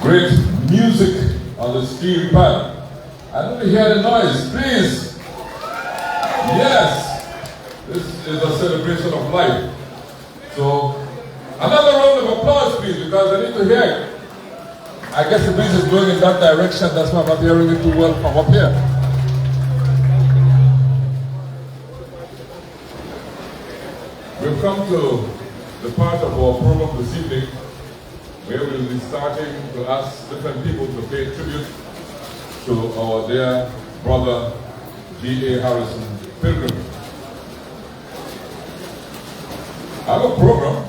Great music on the steel pan. I don't hear the noise, please. Yes, this is a celebration of life. So, another round of applause, please, because I need to hear it. I guess the breeze is going in that direction, that's why I'm not hearing it too well from up here. We've come to the part of our program this evening where we'll be starting to ask different people to pay tribute to our dear brother G.A. Harrison Pilgrim. I have a program,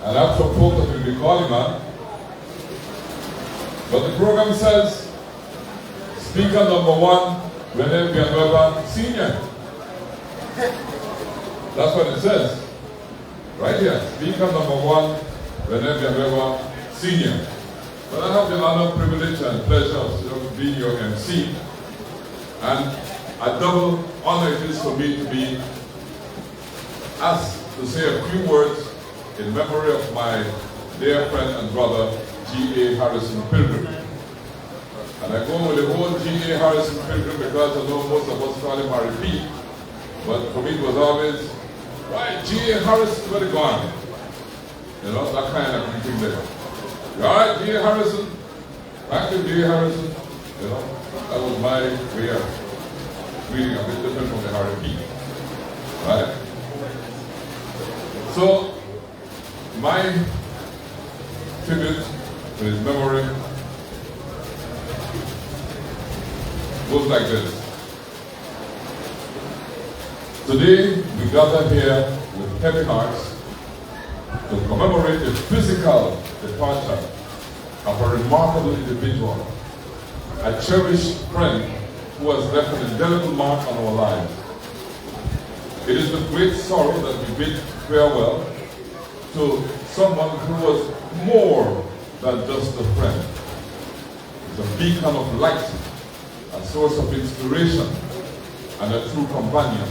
and I have some folks that will be calling on, but the program says, Speaker number 1, René Villanueva Sr. That's what it says, right here, Speaker number 1, René Villanueva Sr. But I have the honor, privilege, and pleasure of being your MC, and a double honor it is for me to be asked to say a few words in memory of my dear friend and brother, G.A. Harrison Pilgrim. And I go with the whole G.A. Harrison Pilgrim because I know most of us call him R.P. But for me it was always, right, G.A. Harrison, where they gone? You know, that kind of thing there. Right, G.A. Harrison, back to G.A. Harrison. You know, that was my way of reading a bit different from the R.P. Right? So, my tribute to his memory goes like this. Today, we gather here with heavy hearts to commemorate the physical departure of a remarkable individual, a cherished friend who has left an indelible mark on our lives. It is with great sorrow that we bid farewell to someone who was more than just a friend. He's a beacon of light, a source of inspiration, and a true companion.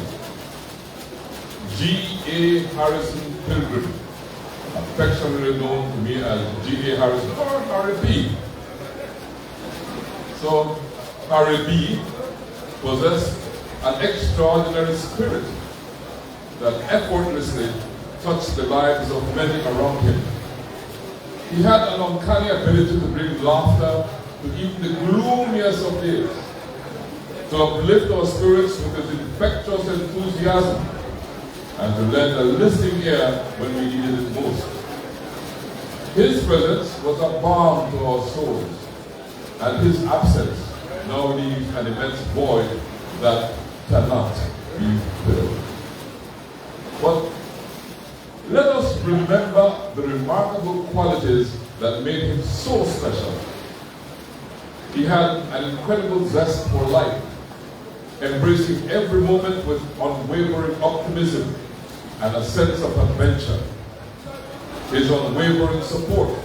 G.A. Harrison Pilgrim, affectionately known to me as G.A. Harrison or R.A.B. So, R.A.B. possessed an extraordinary spirit that effortlessly touched the lives of many around him. He had an uncanny ability to bring laughter to even the gloomiest of days, to uplift our spirits with his infectious enthusiasm, and to lend a listening ear when we needed it most. His presence was a balm to our souls, and his absence now leaves an immense void that cannot be filled. But let us remember the remarkable qualities that made him so special. He had an incredible zest for life, embracing every moment with unwavering optimism and a sense of adventure. His unwavering support,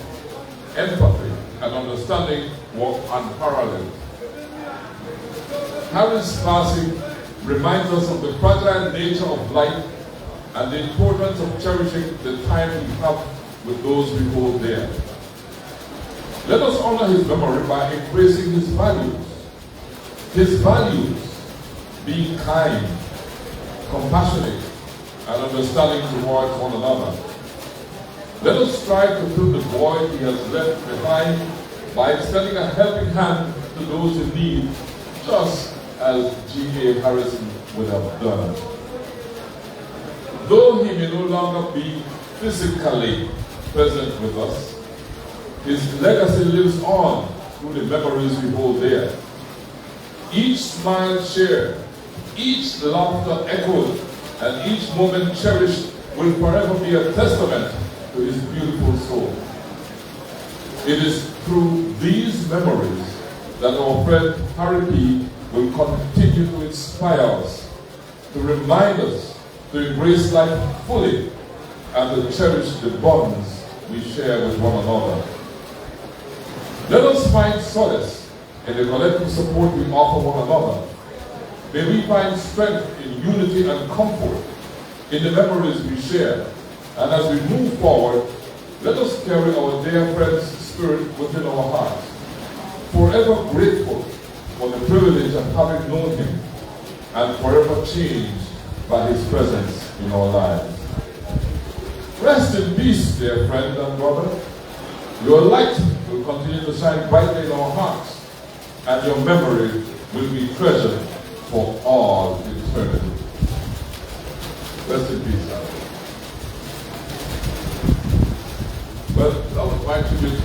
empathy, and understanding were unparalleled. Harry's passing reminds us of the fragile nature of life and the importance of cherishing the time we have with those we hold dear. Let us honor his memory by embracing his values. His values being kind, compassionate, and understanding towards one another. Let us strive to fill the void he has left behind by extending a helping hand to those in need, just as G.A. Harrison would have done. Though he may no longer be physically present with us, his legacy lives on through the memories we hold dear. Each smile shared, each laughter echoed, and each moment cherished will forever be a testament to his beautiful soul. It is through these memories that our friend Harry P. will continue to inspire us, to remind us to embrace life fully and to cherish the bonds we share with one another. Let us find solace in the collective support we offer one another. May we find strength in unity and comfort in the memories we share. And as we move forward, let us carry our dear friend's Spirit within our hearts, forever grateful for the privilege of having known Him, and forever changed by His presence in our lives. Rest in peace, dear friend and brother. Your light will continue to shine brightly in our hearts, and your memory will be treasured for all eternity. Rest in peace. Well, that was my tribute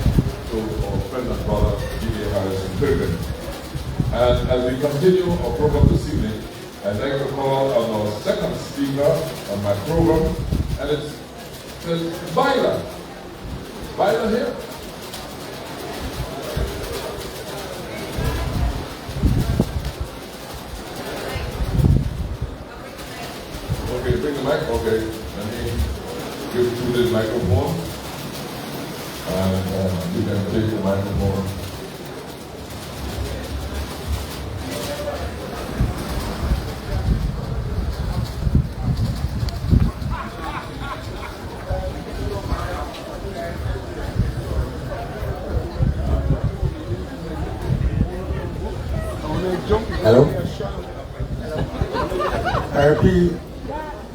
to our friend and brother, D.A. Harrison Pilgrim. And as we continue our program this evening, I'd like to call on our second speaker on my program, and it's Viola. Viola here? Okay, bring the mic. Okay, let me give you the microphone. And you can take the microphone. Hello? RP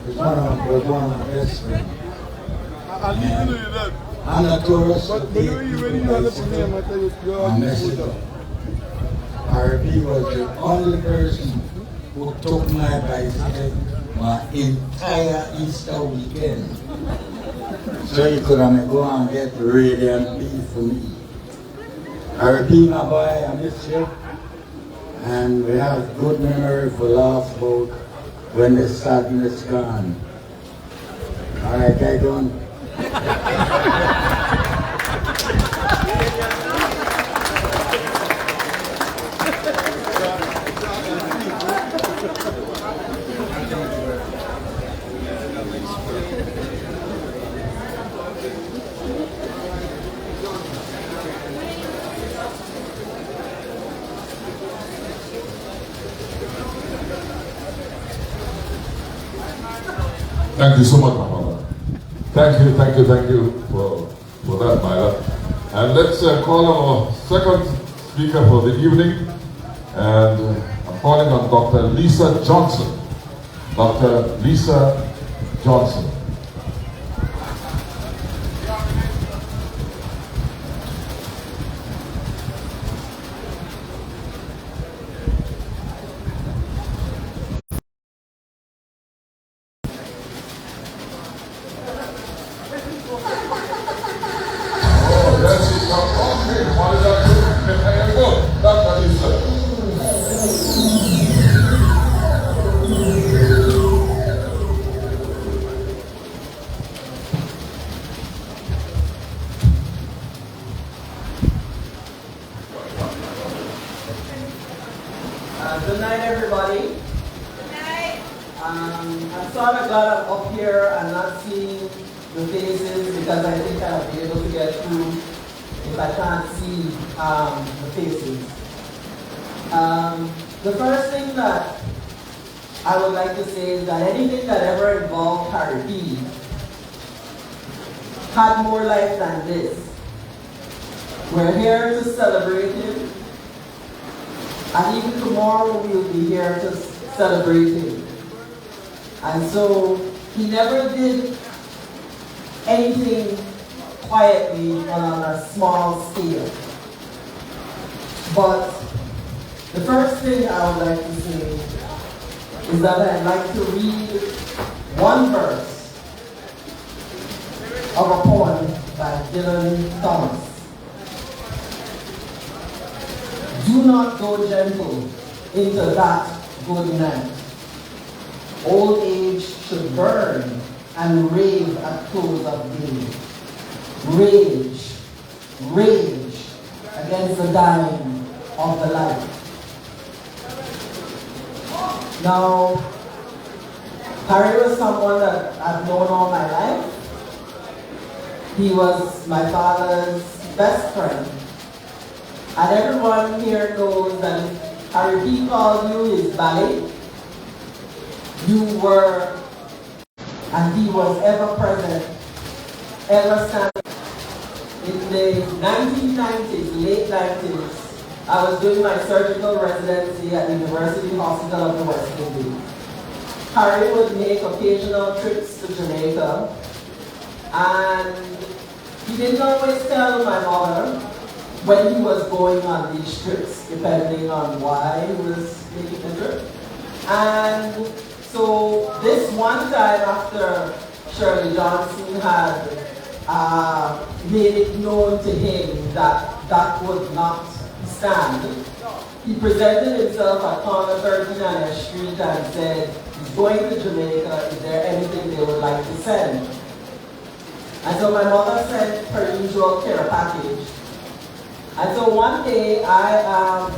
was one of my best friends. I'm not tourist, but I'm Mexico. RP was the only person who took my bicycle my entire Easter weekend. So he could go and get radiant beef for me. RP, my boy, I miss you. And we have good memory for last about when the sadness gone. All right, I done. Thank you so much, my mother. Thank you for that, Myla. And let's call on our second speaker for the evening. And I'm calling on Dr. Lisa Johnson. Dr. Lisa Johnson. Good night, everybody. Good night. I'm sort of glad I'm up here and not seeing the faces because I think I'll be able to get through if I can't see the faces. The first thing that I would like to say is that anything that ever involved Harry B had more life than this. We're here to celebrate him. And even tomorrow we'll be here to celebrate him. And so he never did anything quietly on a small scale. But the first thing I would like to say is that I'd like to read one verse of a poem by Dylan Thomas. Do not go gentle into that good night. Old age should burn and rave at close of day. Rage, rage against the dying of the light. Now, Harry was someone that I've known all my life. He was my father's best friend. And everyone here knows that if Harry B called you his ballet, you were, and he was ever present, ever standing. in the 1990s, late 90s, I was doing my surgical residency at the University Hospital of the West Indies. Harry would make occasional trips to Jamaica, and he didn't always tell my mother when he was going on these trips, depending on why he was making the trip. And so this one time after Shirley Johnson had made it known to him that that would not stand, he presented himself at corner 39th Street and said, he's going to Jamaica, is there anything they would like to send? And so my mother sent her usual care package. And so one day I am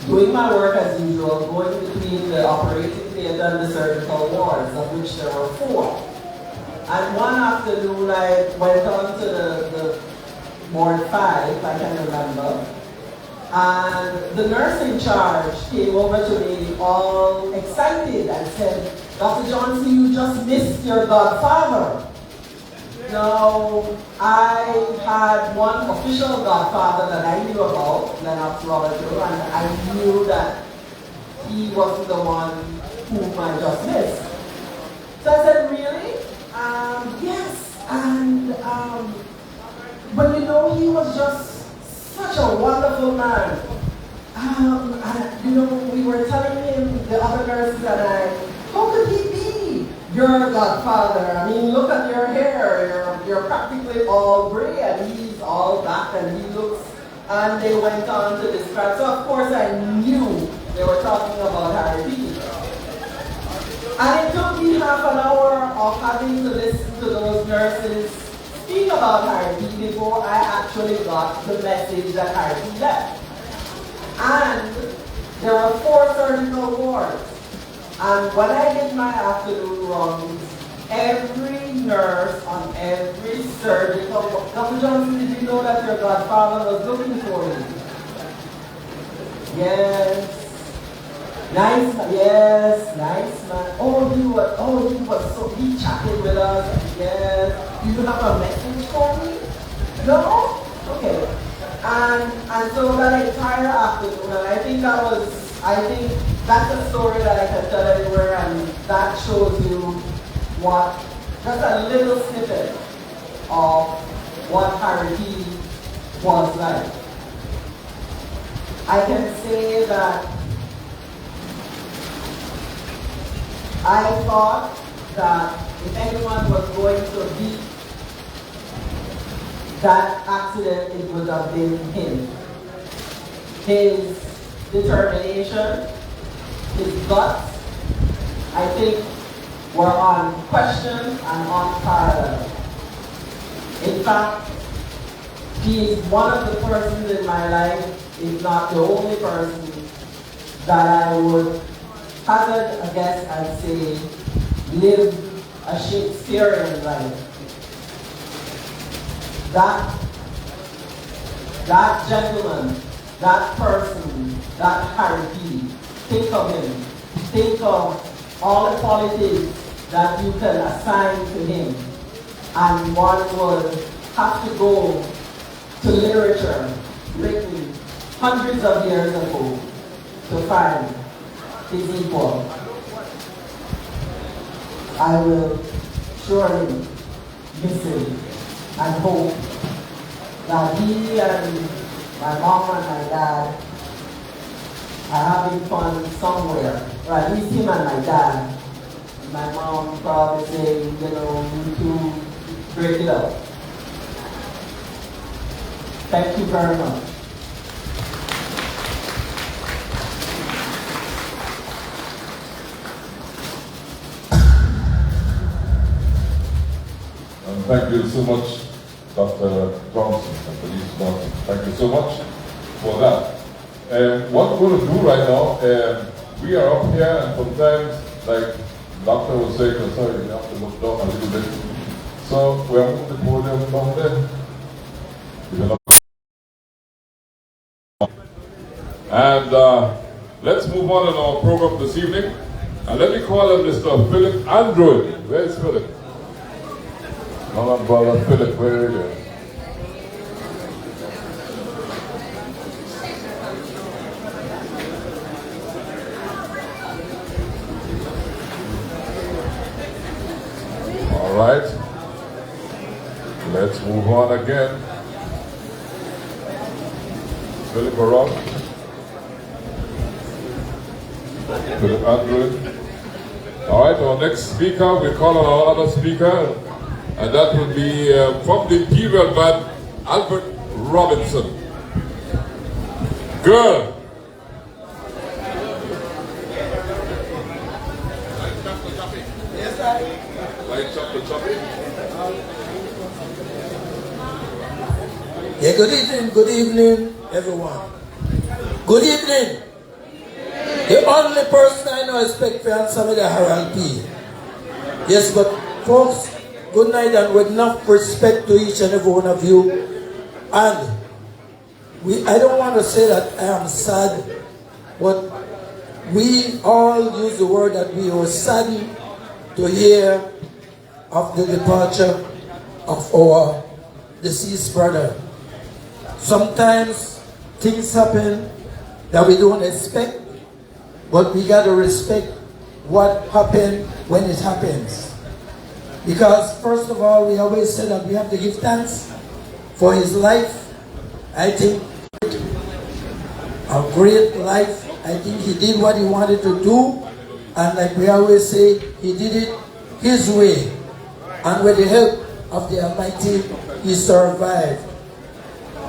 doing my work as usual, going between the operating theater and the surgical wards, of which there were 4. And one afternoon I went on to the ward 5, I can remember, and the nurse in charge came over to me all excited and said, Dr. Johnson, you just missed your godfather. Now, I had one official godfather that I knew about, Lennox Roberto, and I knew that he wasn't the one whom I just missed. So I said, really? Yes, and but you know, he was just such a wonderful man. And, you know, we were telling him, the other nurses and I, how could he be your godfather? I mean, look at your hair, you're practically all gray and he's all black and he looks, and they went on to describe. So of course I knew they were talking about Harry B. And it took me half an hour of having to listen to those nurses speak about Harry B before I actually got the message that Harry B left. And there are 4 surgical wards. And when I did my afternoon rounds, every nurse on every surgical ward, Dr. Johnson, did you know that your godfather was looking for you? Yes. Nice, yes, nice man. Oh, he was so, he chatted with us. Yes. Do you have a message for me? No? Okay. And so that entire afternoon, and I think that's a story that I can tell everywhere, and that shows you what, just a little snippet of what Harry B was like. I can say that I thought that if anyone was going to beat that accident, it would have been him. His determination, his guts, I think, were on question and unparalleled. In fact, he is one of the persons in my life, if not the only person, that I would hazard a guess and say lived a Shakespearean life. That gentleman, that person, that Harry B, think of him. Think of all the qualities that you can assign to him. And one would have to go to literature written hundreds of years ago to find his equal. I will surely miss him and hope that he and my mom and my dad are having fun somewhere, or at least him and my dad. My mom probably saying, you know, you two break it up. Thank you very much. Thank you so much, Dr. Johnson, Dr. Lisa Johnson. Thank you so much for that. What we're going to do right now, we are up here, and sometimes, like the doctor was saying, oh, sorry, you have to look down a little bit. So we're moving the podium down there. And let's move on in our program this evening. And let me call on Mr. Philip Andrew. Where's Philip? Mama brother Philip, where are you? All right. Let's move on again. Philip Baroque. Philip Andrew. All right, our next speaker, we call on our other speaker, and that will be from the Imperial Band, Albert Robinson. Girl. Light up the topic. Yeah, good evening, everyone. Good evening. The only person I know is Spec Fans is Harold P. Yes, but folks, good night, and with enough respect to each and every one of you. And I don't want to say that I am sad, but we all use the word that we were saddened to hear of the departure of our deceased brother. Sometimes things happen that we don't expect, but we got to respect what happened when it happens. Because first of all, we always say that we have to give thanks for his life. I think a great life. I think he did what he wanted to do, and like we always say, he did it his way. And with the help of the Almighty, he survived.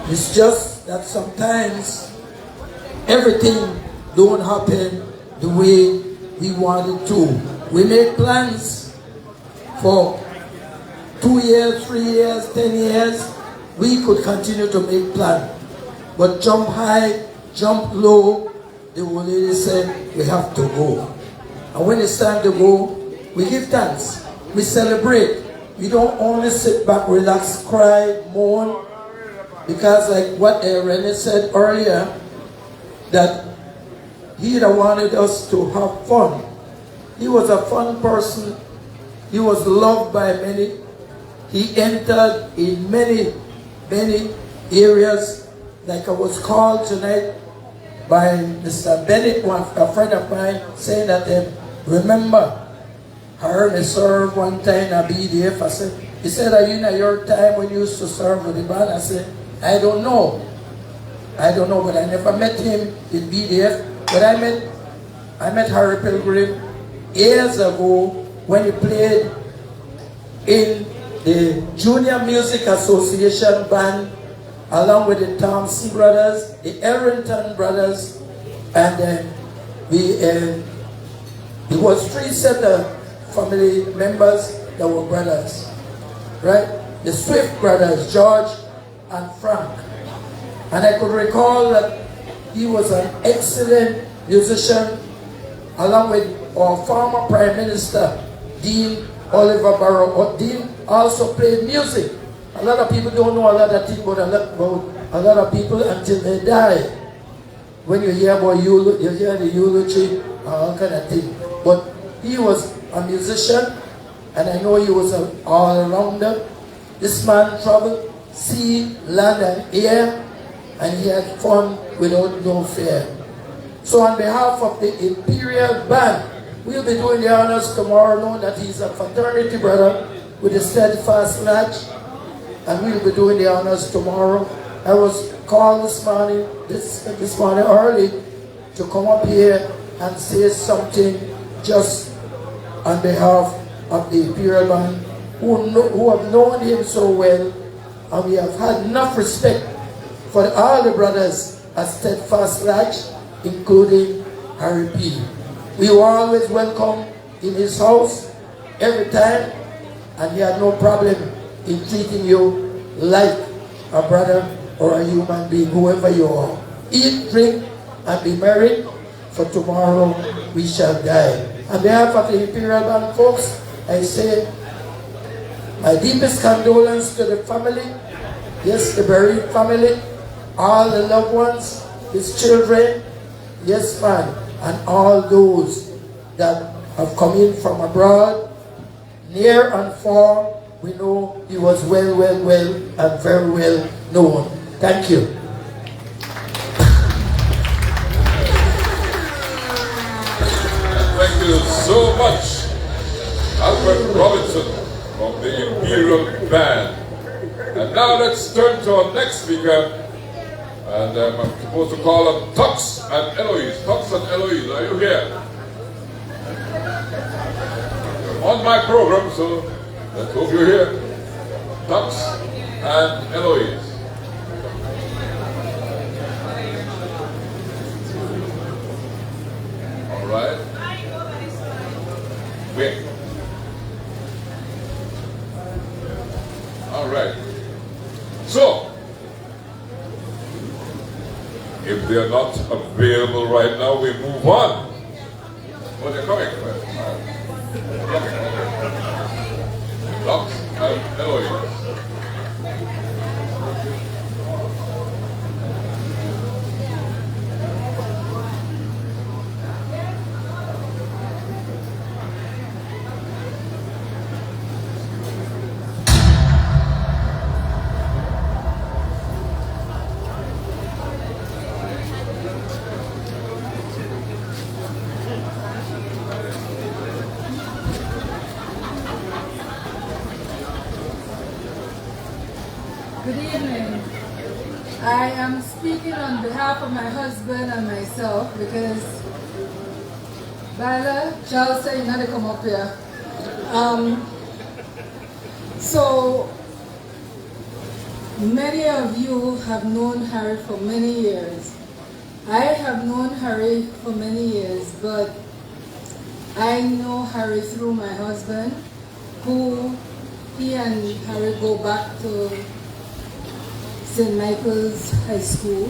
It's just that sometimes everything don't happen the way we want it to. We make plans for 2 years, 3 years, 10 years. We could continue to make plans. But jump high, jump low, the old lady said, we have to go. And when it's time to go, we give thanks. We celebrate. We don't only sit back, relax, cry, mourn. Because like what René said earlier, that he wanted us to have fun. He was a fun person. He was loved by many. He entered in many, many areas. Like I was called tonight by Mr. Bennett, a friend of mine, saying that remember, Ernest served one time in a BDF. I said, he said, are you in your time when you used to serve with the band? I said, I don't know. I don't know, but I never met him in BDF. But I met Harry Pilgrim years ago when he played in the Junior Music Association band along with the Thompson brothers, the Errington brothers, and it was 3 set of family members that were brothers, right? The Swift brothers, George and Frank. And I could recall that he was an excellent musician, along with our former Prime Minister, Dean Oliver Barrow. Dean also played music. A lot of people don't know a lot of things about a lot of people until they die. When you hear about you hear the eulogy, all kind of thing. But he was a musician, and I know he was an all-rounder. This man traveled sea, land, and air, and he had fun without no fear. So on behalf of the Imperial Band, we'll be doing the honors tomorrow, knowing that he's a fraternity brother with the Steadfast Lodge, and we'll be doing the honors tomorrow. I was called this morning early to come up here and say something just on behalf of the Imperial Band, who have known him so well, and we have had enough respect for all the brothers at Steadfast Lodge, including Harry P. We were always welcome in his house every time, and he had no problem in treating you like a brother or a human being, whoever you are. Eat, drink, and be merry, for tomorrow we shall die. On behalf of the Imperial Band folks, I say my deepest condolence to the family, yes, the bereaved family, all the loved ones, his children, yes, man, and all those that have come in from abroad, near and far, we know he was well, and very well known. Thank you. Thank you so much, Albert Robinson from the Imperial Band. And now let's turn to our next speaker. And I'm supposed to call them Tux and Eloise. Tux and Eloise, are you here? You're on my program, so let's hope you're here. Tux and Eloise. All right. Wait. All right. So, if they are not available right now, we move on. Oh, they're coming. Tux and Eloise. Good evening. I am speaking on behalf of my husband and myself because Bala, Charles said you know to come up here. So many of you have known Harry for many years. I have known Harry for many years, but I know Harry through my husband, he and Harry go back to St. Michael's High School,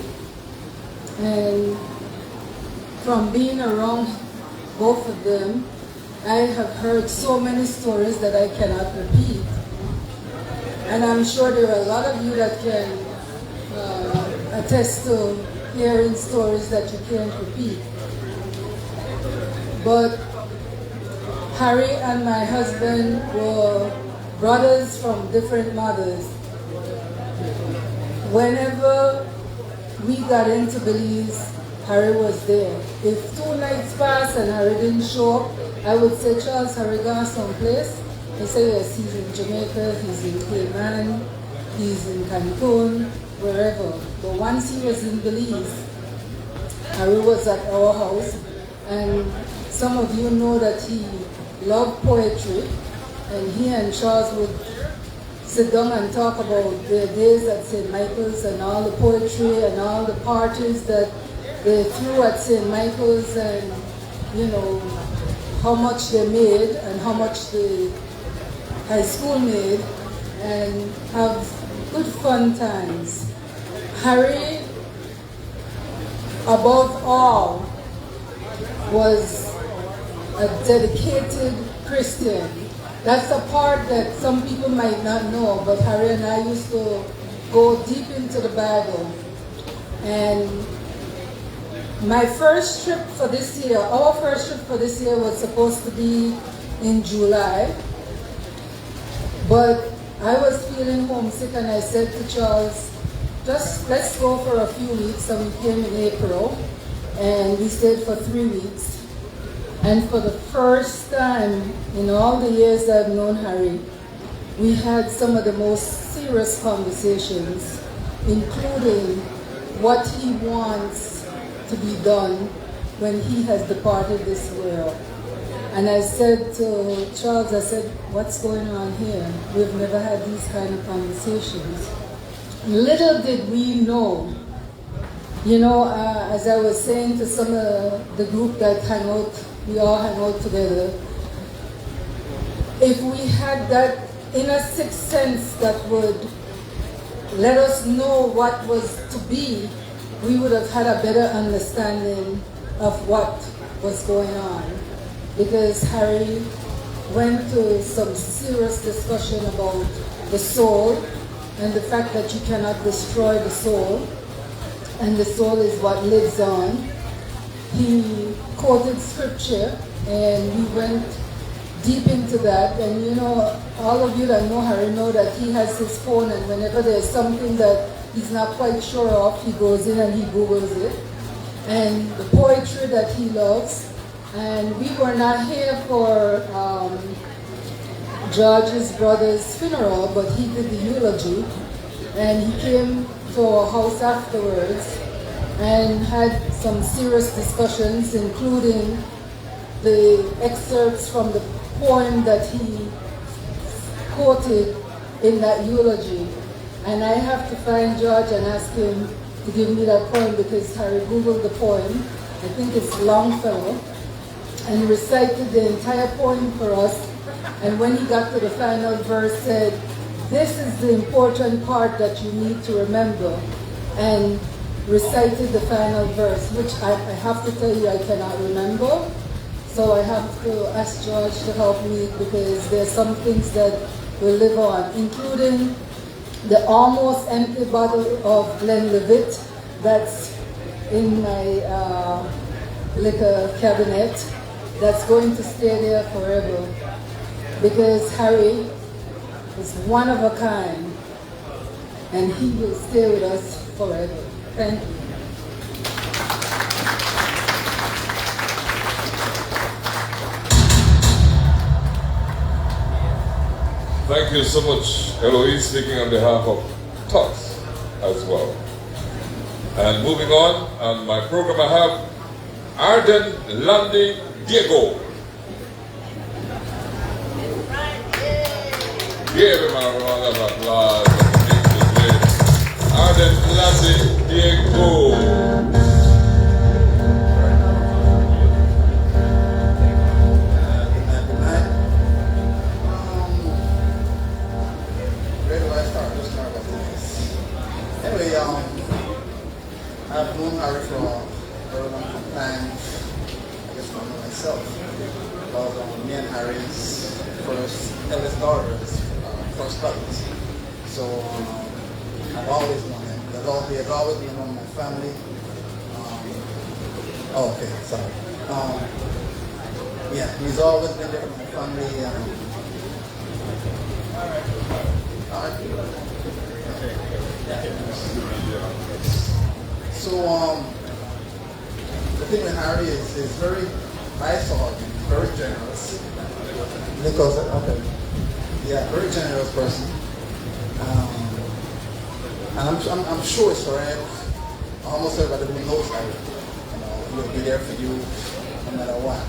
and from being around both of them, I have heard so many stories that I cannot repeat. And I'm sure there are a lot of you that can attest to hearing stories that you can't repeat. But Harry and my husband were brothers from different mothers. Whenever we got into Belize, Harry was there. If 2 nights passed and Harry didn't show up, I would say, Charles, Harry gone someplace. He said, yes, he's in Jamaica, he's in Cayman, he's in Cancun, wherever. But once he was in Belize, Harry was at our house, and some of you know that he loved poetry, and he and Charles would sit down and talk about their days at St. Michael's and all the poetry and all the parties that they threw at St. Michael's, and you know how much they made and how much the high school made, and have good fun times. Harry, above all, was a dedicated Christian. That's a part that some people might not know, but Harry and I used to go deep into the Bible. And my first trip for this year, our first trip for this year was supposed to be in July. But I was feeling homesick and I said to Charles, just let's go for a few weeks. And we came in April and we stayed for 3 weeks. And for the first time in all the years I've known Harry, we had some of the most serious conversations, including what he wants to be done when he has departed this world. And I said to Charles, I said, what's going on here? We've never had these kind of conversations. Little did we know, you know, as I was saying to some of the group that hang out, we all hang out together, if we had that inner sixth sense that would let us know what was to be, we would have had a better understanding of what was going on. Because Harry went to some serious discussion about the soul and the fact that you cannot destroy the soul, and the soul is what lives on. He quoted scripture, and we went deep into that. And you know, all of you that know Harry know that he has his phone, and whenever there's something that he's not quite sure of, he goes in and he Googles it. And the poetry that he loves. And we were not here for George's brother's funeral, but he did the eulogy. And he came to our house afterwards and had some serious discussions, including the excerpts from the poem that he quoted in that eulogy. And I have to find George and ask him to give me that poem, because Harry Googled the poem. I think it's Longfellow, and recited the entire poem for us. And when he got to the final verse, said, "This is the important part that you need to remember," and recited the final verse, which I have to tell you I cannot remember. So I have to ask George to help me, because there's some things that will live on, including the almost empty bottle of Glenlivet that's in my liquor cabinet, that's going to stay there forever, because Harry is one of a kind and he will stay with us forever. Thank you. Thank you so much, Eloise, speaking on behalf of Tux as well. And moving on my program, I have Arden Landy Diego. Give him a round of applause. Arden Landy Diego. Anyway, I've known Harry for a very long time. I guess I know myself. Because me and Harry's eldest daughter's first cousins. So I've always known him. They've always been among my family. Okay, sorry. Yeah, he's always been there with my family. All right. So the thing with Harry is very nice to him, very generous. Because very generous person. And I'm sure it's correct. Almost everybody who knows Harry, he'll be there for you no matter what.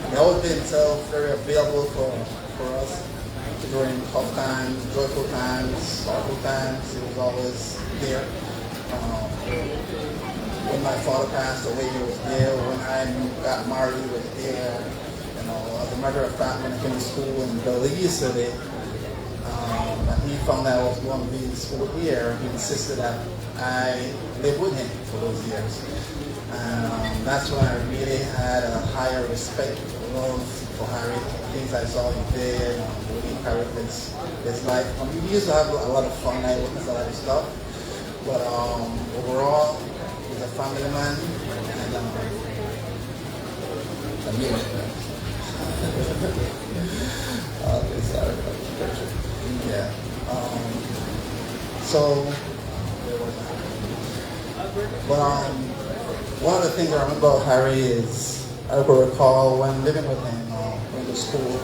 He always been himself, very available for us during tough times, joyful times, sorrowful times. He was always there. When my father passed away, he was there. When I got married, he was there. As a matter of fact, when I came to school in Belizean, and he found out I was going to be in school here, he insisted that I live with him for those years. And that's when I really had a higher respect, love for Harry. Things I saw he did, the way he carried his life. He used to have a lot of fun. I witnessed a lot of stuff. But overall, he's a family man, and a music man. Sorry about the picture. Yeah. But one of the things I remember about Harry is, I could recall when living with him, going to school,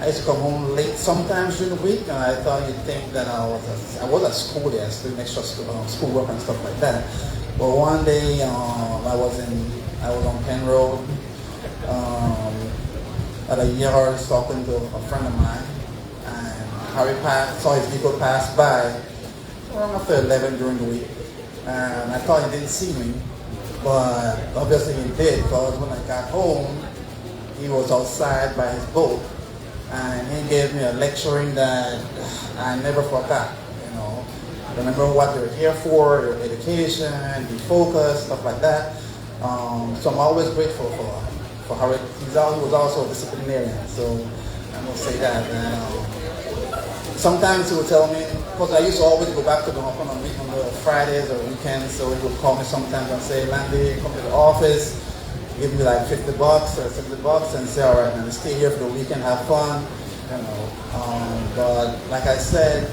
I used to come home late sometimes during the week, and I thought you'd think that I was at school there, doing extra schoolwork and stuff like that. But one day, I was on Penn Road at a yard talking to a friend of mine, and Harry saw his vehicle pass by around after 11 during the week, and I thought he didn't see me, but obviously he did, because when I got home, he was outside by his boat. And he gave me a lecturing that I never forgot. Remember what they're here for, their education, be focused, stuff like that. So I'm always grateful for Harry. He was also a disciplinarian, so I must say that. And, sometimes he would tell me, because I used to always go back to the office on the Fridays or weekends, so he would call me sometimes and say, "Landy, come to the office. give me like $50 or $70 and say, all right, man, stay here for the weekend, have fun, you know. But like I said,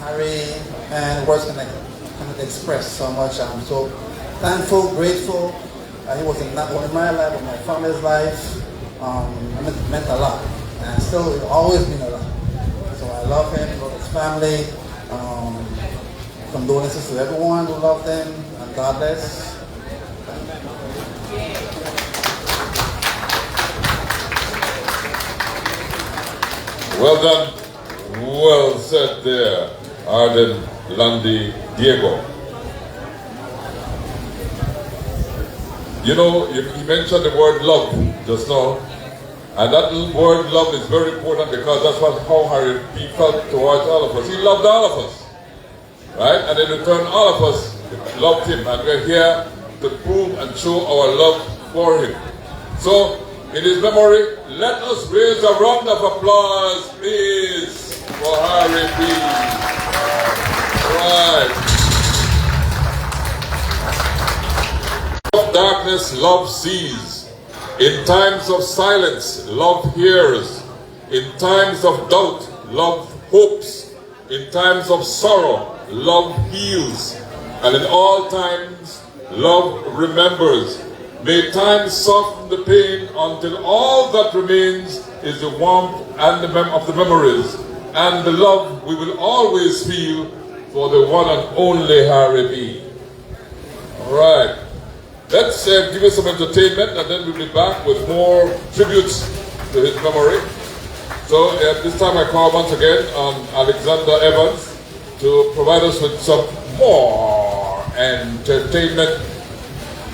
Harry and words cannot express so much. I'm so thankful, grateful. He was not only my life, but my family's life. It meant a lot, and still it always been a lot. So I love him, love his family. Condolences to everyone who loved him, and God bless. Well done, well said there, Arden Landy Diego. You know, you mentioned the word love just now, and that word love is very important because that's how Harry P. felt towards all of us. He loved all of us, right? And in return, all of us loved him, and we're here to prove and show our love for him. So, in his memory, let us raise a round of applause, please, for Harry P. Right. In darkness, love sees. In times of silence, love hears. In times of doubt, love hopes. In times of sorrow, love heals. And in all times, love remembers. May time soften the pain until all that remains is the warmth and of the memories and the love we will always feel for the one and only Harry B. All right. Let's give you some entertainment, and then we'll be back with more tributes to his memory. So at this time I call once again on Alexander Evans to provide us with some more entertainment.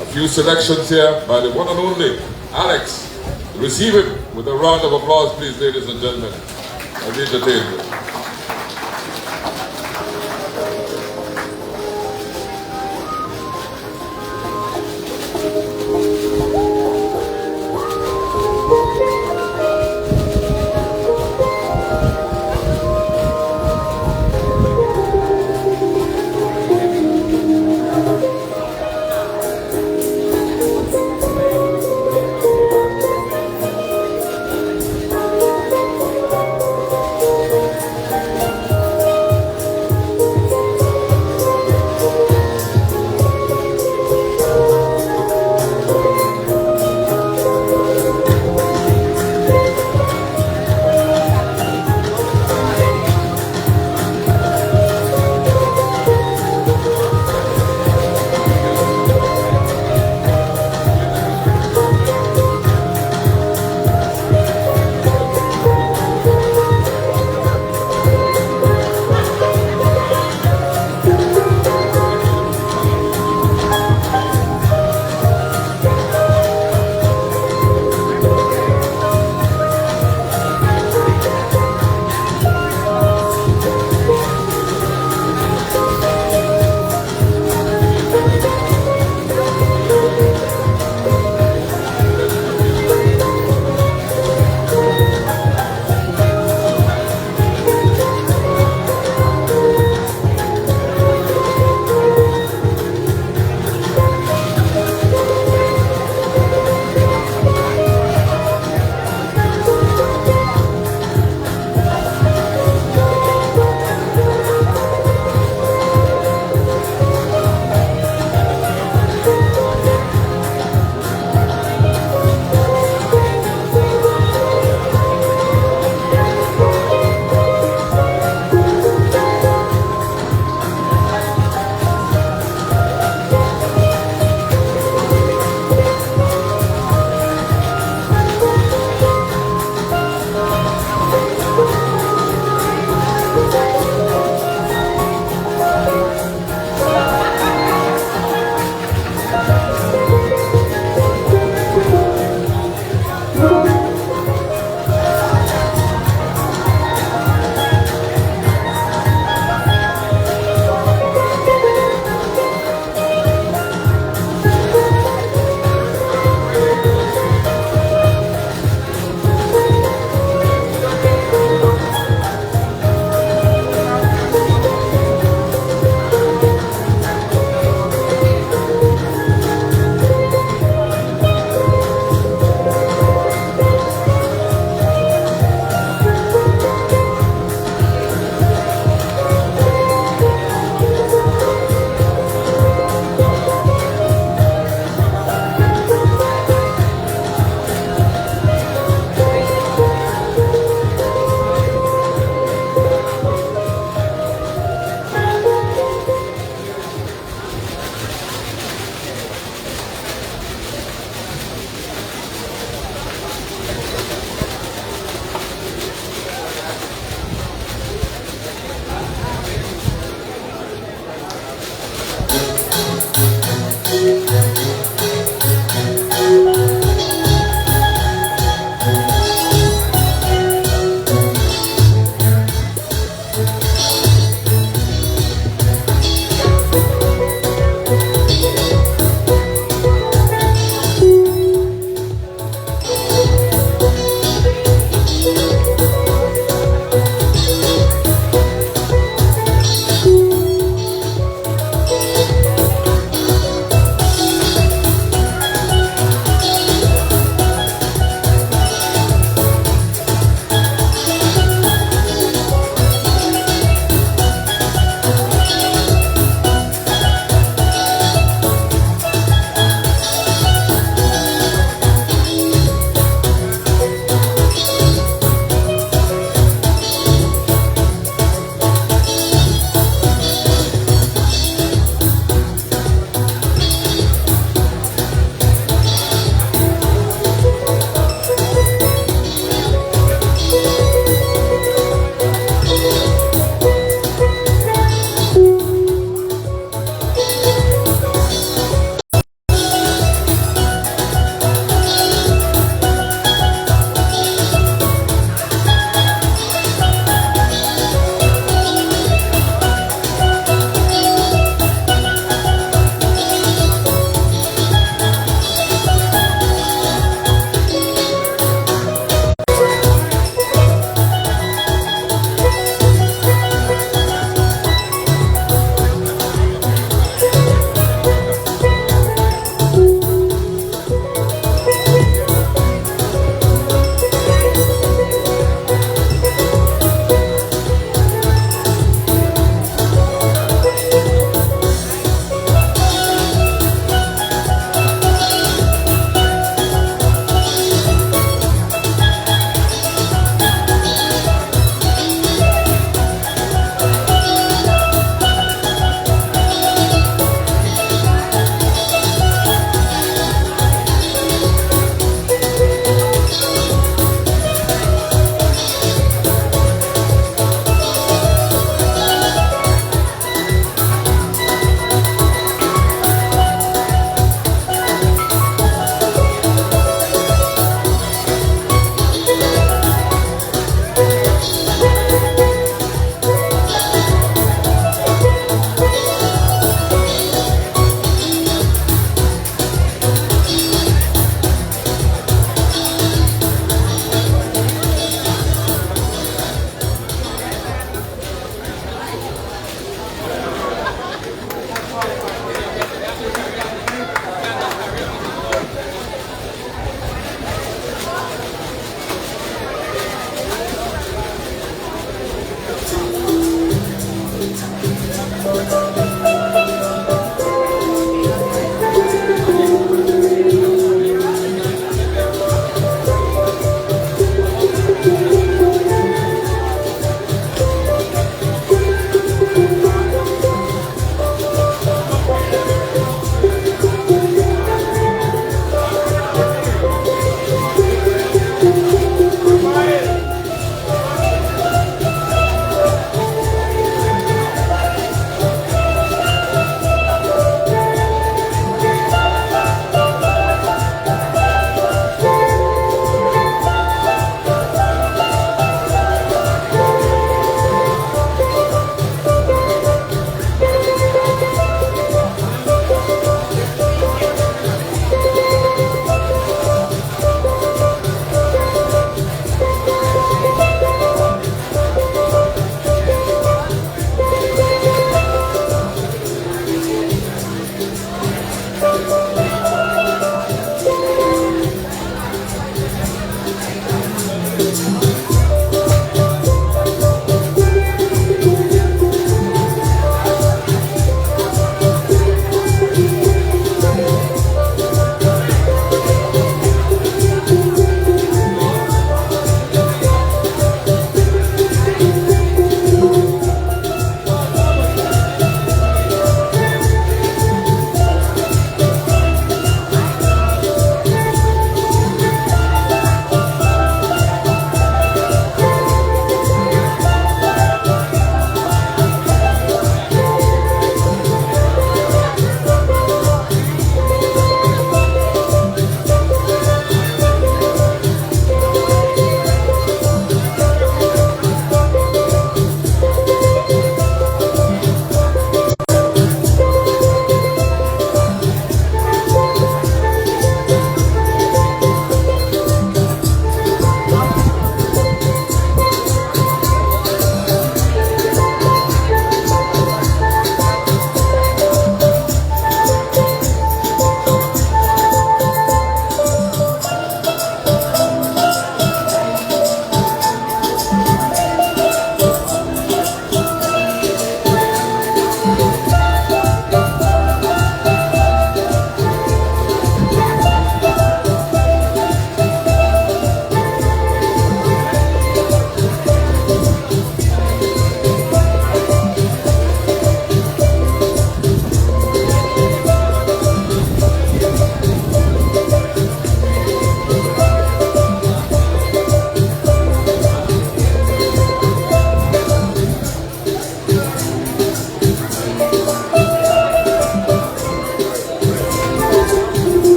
A few selections here by the one and only Alex. Receive him with a round of applause, please, ladies and gentlemen. And entertainment.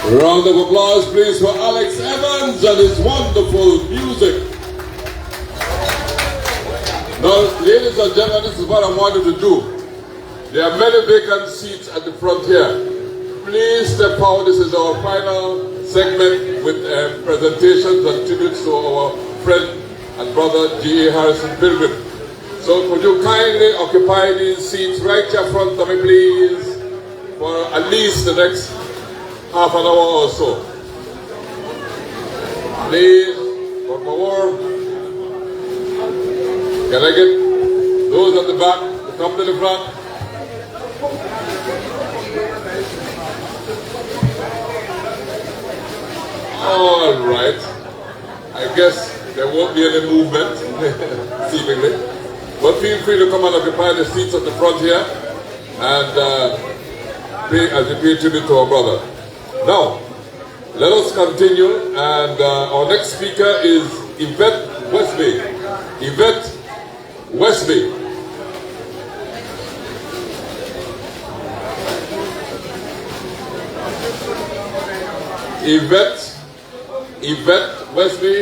Round of applause, please, for Alex Evans and his wonderful music. Now, ladies and gentlemen, this is what I wanted to do. There are many vacant seats at the front here. Please step forward. This is our final segment with presentations and tributes to our friend and brother G.A. Harrison Pilgrim. So could you kindly occupy these seats right here front of me, please, for at least the next half an hour or so. Please, por favor. Can I get those at the back to come to the front? All right. I guess there won't be any movement, seemingly. But feel free to come and occupy the seats at the front here and pay tribute to our brother. Now, let us continue, and our next speaker is Yvette Westby. Yvette Westby. Yvette Westby.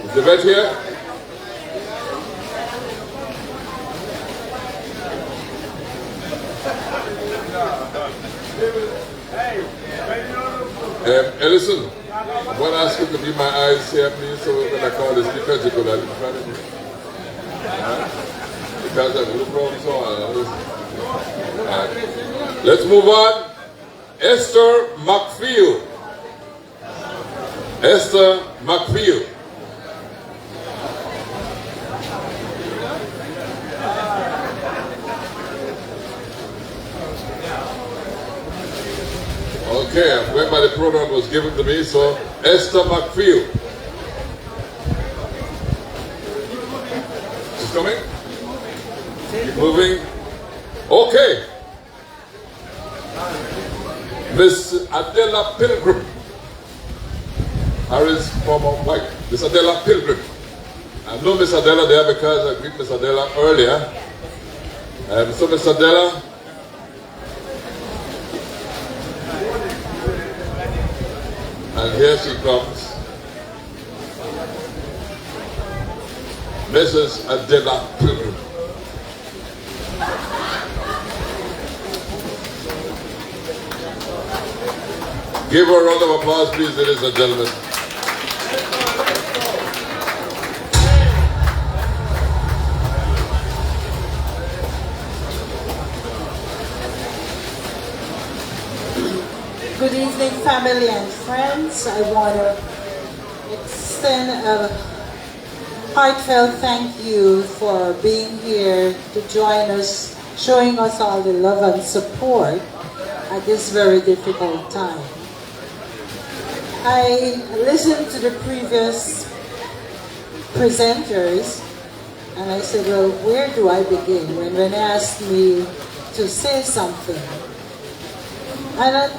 Is Yvette here? Ellison, I'm going to ask you to be my eyes here, please, so when I call the speakers, you could identify them. Because I have no problem, so let's move on. Esther McField. Esther McField. Okay, I'm going by the program was given to me, so Esther McField. She's coming? Keep moving. Okay. Miss Adela Pilgrim. Harry's former wife. Miss Adela Pilgrim. I know Miss Adela there because I greeted Miss Adela earlier. So Miss Adela, and here she comes. Mrs. Adela Pilgrim. Give her a round of applause, please, ladies and gentlemen. Good evening, family and friends. I want to extend a heartfelt thank you for being here to join us, showing us all the love and support at this very difficult time. I listened to the previous presenters and I said, well, where do I begin? When they asked me to say something. And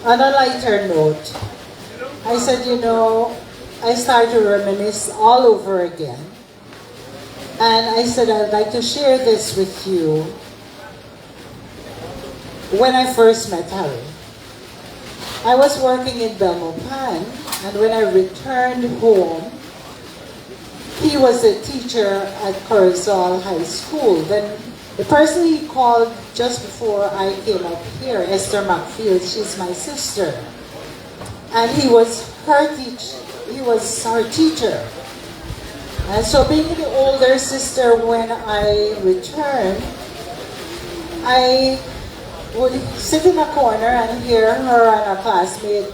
on a lighter note, I said, you know, I started to reminisce all over again. And I said, I'd like to share this with you. When I first met Harry, I was working in Belmopan, and when I returned home, he was a teacher at Corozal High School. Then the person he called just before I came up here, Esther McField, she's my sister. And he was her teacher. And so being the older sister, when I returned, I would sit in a corner and hear her and a classmate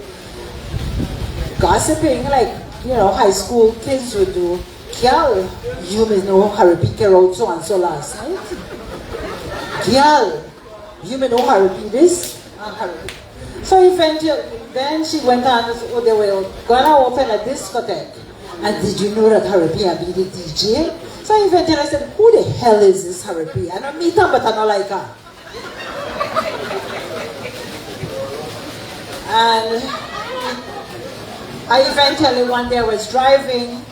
gossiping like, you know, high school kids would do. Girl, you may know Harry came out so and so last night. Girl, you may know Harry this and Harry. So eventually, then she went on, oh, they were gonna open a discotheque. And did you know that Harry P had been the DJ? So eventually I said, who the hell is this Harry P? I don't meet her, but I don't like her. And I eventually, one day I was driving.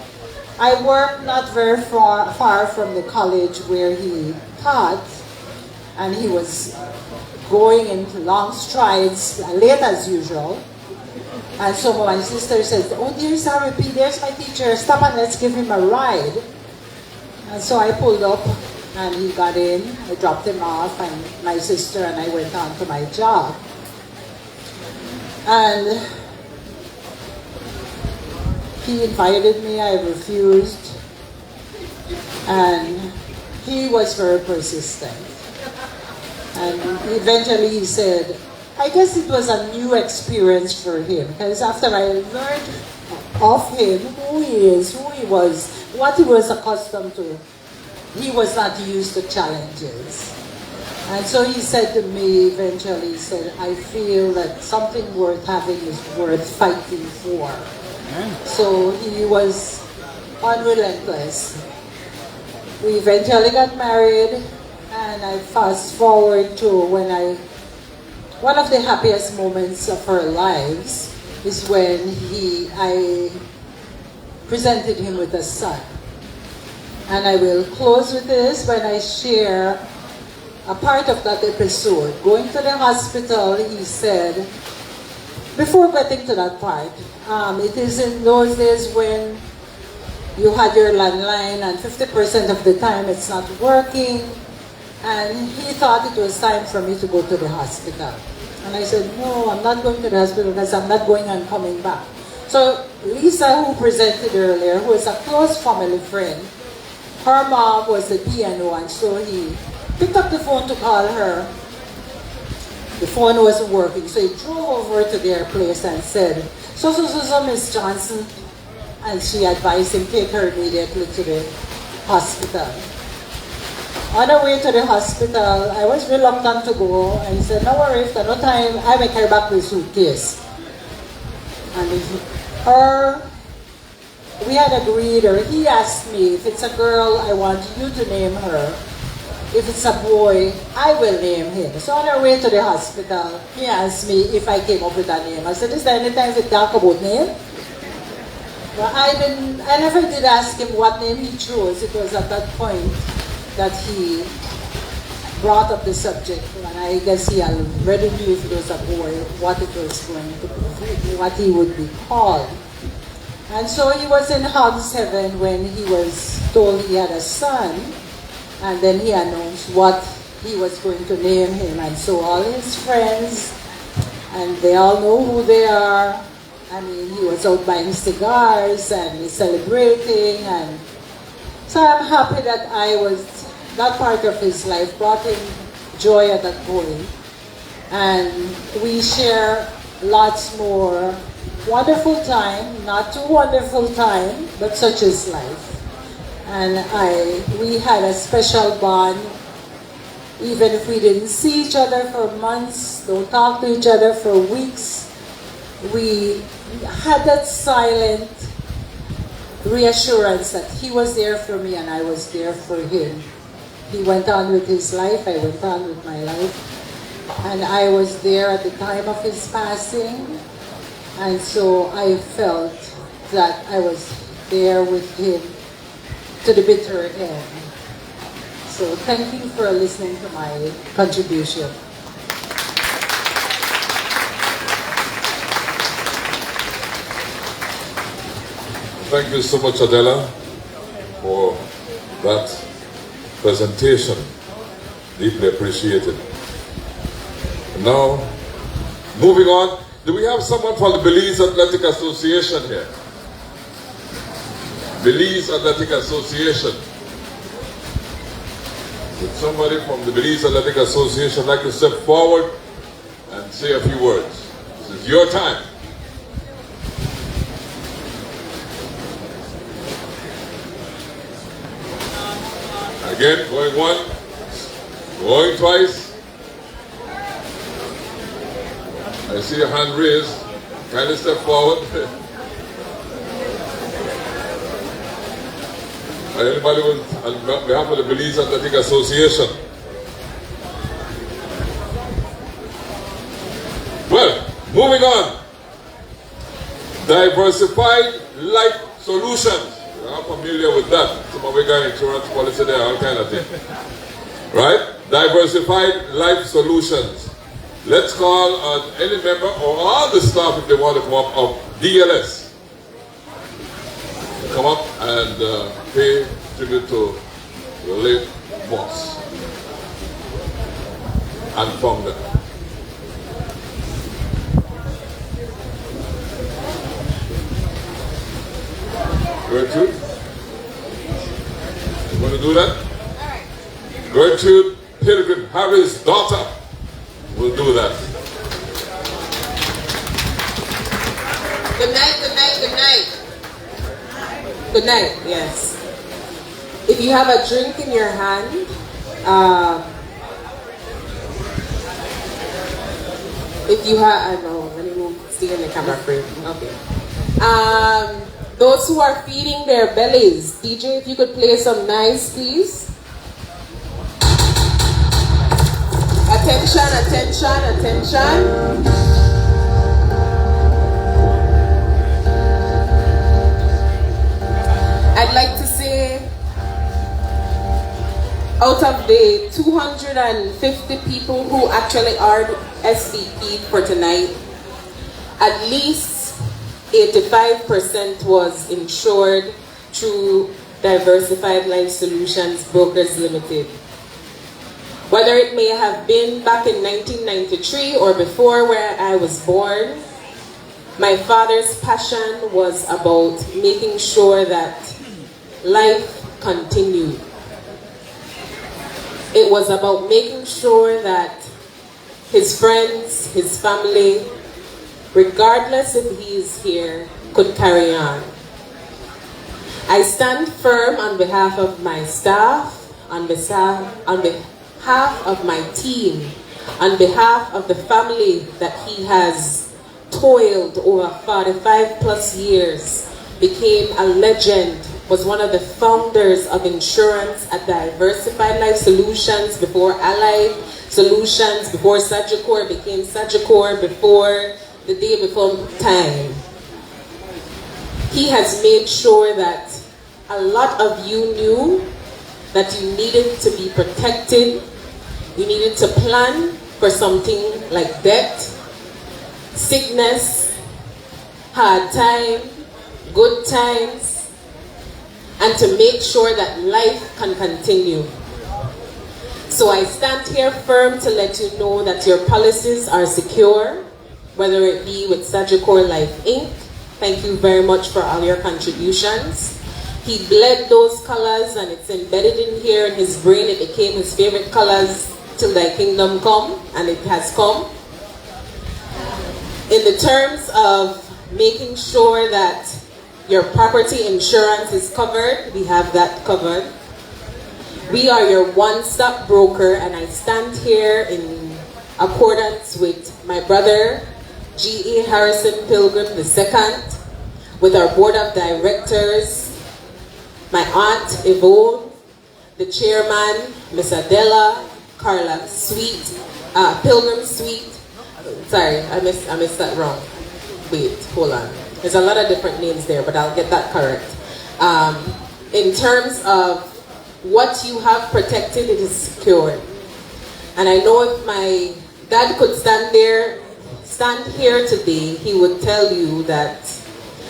I worked not very far from the college where he taught. and he was going into long strides, late as usual. And so my sister said, "Oh, there's Harry P, there's my teacher, stop and let's give him a ride." And so I pulled up and he got in, I dropped him off, and my sister and I went on to my job. And he invited me, I refused, and he was very persistent. And eventually he said, I guess it was a new experience for him, because after I learned of him, who he is, who he was, what he was accustomed to, he was not used to challenges. And so he said to me eventually, he said, I feel that something worth having is worth fighting for. So he was unrelentless. We eventually got married, and I fast forward to one of the happiest moments of our lives is when I presented him with a son. And I will close with this when I share a part of that episode. Going to the hospital, he said, before getting to that part, it is in those days when you had your landline and 50% of the time it's not working. And he thought it was time for me to go to the hospital. And I said, no, I'm not going to the hospital because I'm not going and coming back. So Lisa, who presented earlier, who is a close family friend, her mom was the DNO, and so he picked up the phone to call her. The phone wasn't working, so he drove over to their place and said, so, Miss Johnson. And she advised him, take her immediately to the hospital. On the way to the hospital, I was reluctant to go, and he said, no worries, no time, I will carry back the suitcase. And we had agreed, or he asked me, if it's a girl, I want you to name her. If it's a boy, I will name him. So on our way to the hospital, he asked me if I came up with a name. I said, is there any time we talk about name? Well, I never did ask him what name he chose. It was at that point that he brought up the subject, and I guess he already knew if it was a boy, what it was going to be, what he would be called. And so he was in Hogs Heaven when he was told he had a son, and then he announced what he was going to name him. And so all his friends, and they all know who they are. I mean, he was out buying cigars and celebrating, and so I'm happy that I was that part of his life, brought him joy at that point. And we share lots more wonderful time, not too wonderful time, but such is life. And we had a special bond, even if we didn't see each other for months, don't talk to each other for weeks. We had that silent reassurance that he was there for me and I was there for him. He went on with his life, I went on with my life. And I was there at the time of his passing. And so I felt that I was there with him to the bitter end. So thank you for listening to my contribution. Thank you so much, Adela, for that presentation. Deeply appreciated. And now, moving on, do we have someone from the Belize Athletic Association here? Belize Athletic Association. Would somebody from the Belize Athletic Association like to step forward and say a few words? This is your time. Again, going one, going twice. I see your hand raised. Kindly step forward. Anybody on behalf of the Belize Athletic Association? Well, moving on. Diversified life solutions. I'm familiar with that. Some of we got insurance policy there, all kind of things. Right? Diversified Life Solutions. Let's call on any member or all the staff if they want to come up of DLS. Come up and pay tribute to the late boss and founder. Gertrude? You want to do that? Gertrude Pilgrim, Harry's daughter, will do that. Good night, good night, good night. Good night, yes. If you have a drink in your hand, if you have, I know, let me move, stay in the camera frame. Okay. Those who are feeding their bellies, DJ, if you could play some nice, please. Attention, attention, attention. I'd like to say, out of the 250 people who actually are SDP for tonight, at least 85% was insured through Diversified Life Solutions Brokers Limited. Whether it may have been back in 1993 or before where I was born, my father's passion was about making sure that life continued. It was about making sure that his friends, his family, regardless if he is here, could carry on. I stand firm on behalf of my staff, on behalf of my team, on behalf of the family that he has toiled over 45 plus years, became a legend, was one of the founders of insurance at Diversified Life Solutions, before Allied Solutions, before Sagicor became Sagicor, before the day before time. He has made sure that a lot of you knew that you needed to be protected, you needed to plan for something like death, sickness, hard time, good times, and to make sure that life can continue. So I stand here firm to let you know that your policies are secure, whether it be with Sagicor Life Inc. Thank you very much for all your contributions. He bled those colors and it's embedded in here in his brain. It became his favorite colors till thy kingdom come, and it has come. In the terms of making sure that your property insurance is covered, we have that covered. We are your one-stop broker, and I stand here in accordance with my brother, G.E. Harrison Pilgrim II, with our board of directors, my aunt Yvonne, the chairman, Miss Adela, Carla Sweet, Pilgrim Sweet. Sorry, I missed that wrong. Wait, hold on. There's a lot of different names there, but I'll get that correct. In terms of what you have protected, it is secured. And I know if my dad could stand here today, he would tell you that,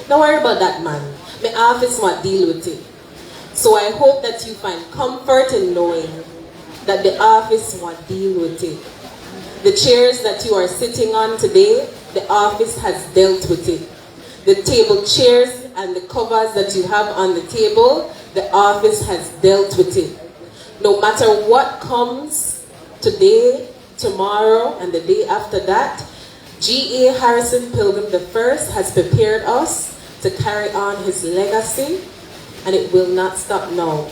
don't worry about that man. My office won't deal with it. So I hope that you find comfort in knowing that the office won't deal with it. The chairs that you are sitting on today, the office has dealt with it. The table chairs and the covers that you have on the table, the office has dealt with it. No matter what comes today, tomorrow, and the day after that, G.A. Harrison Pilgrim I has prepared us to carry on his legacy, and it will not stop now.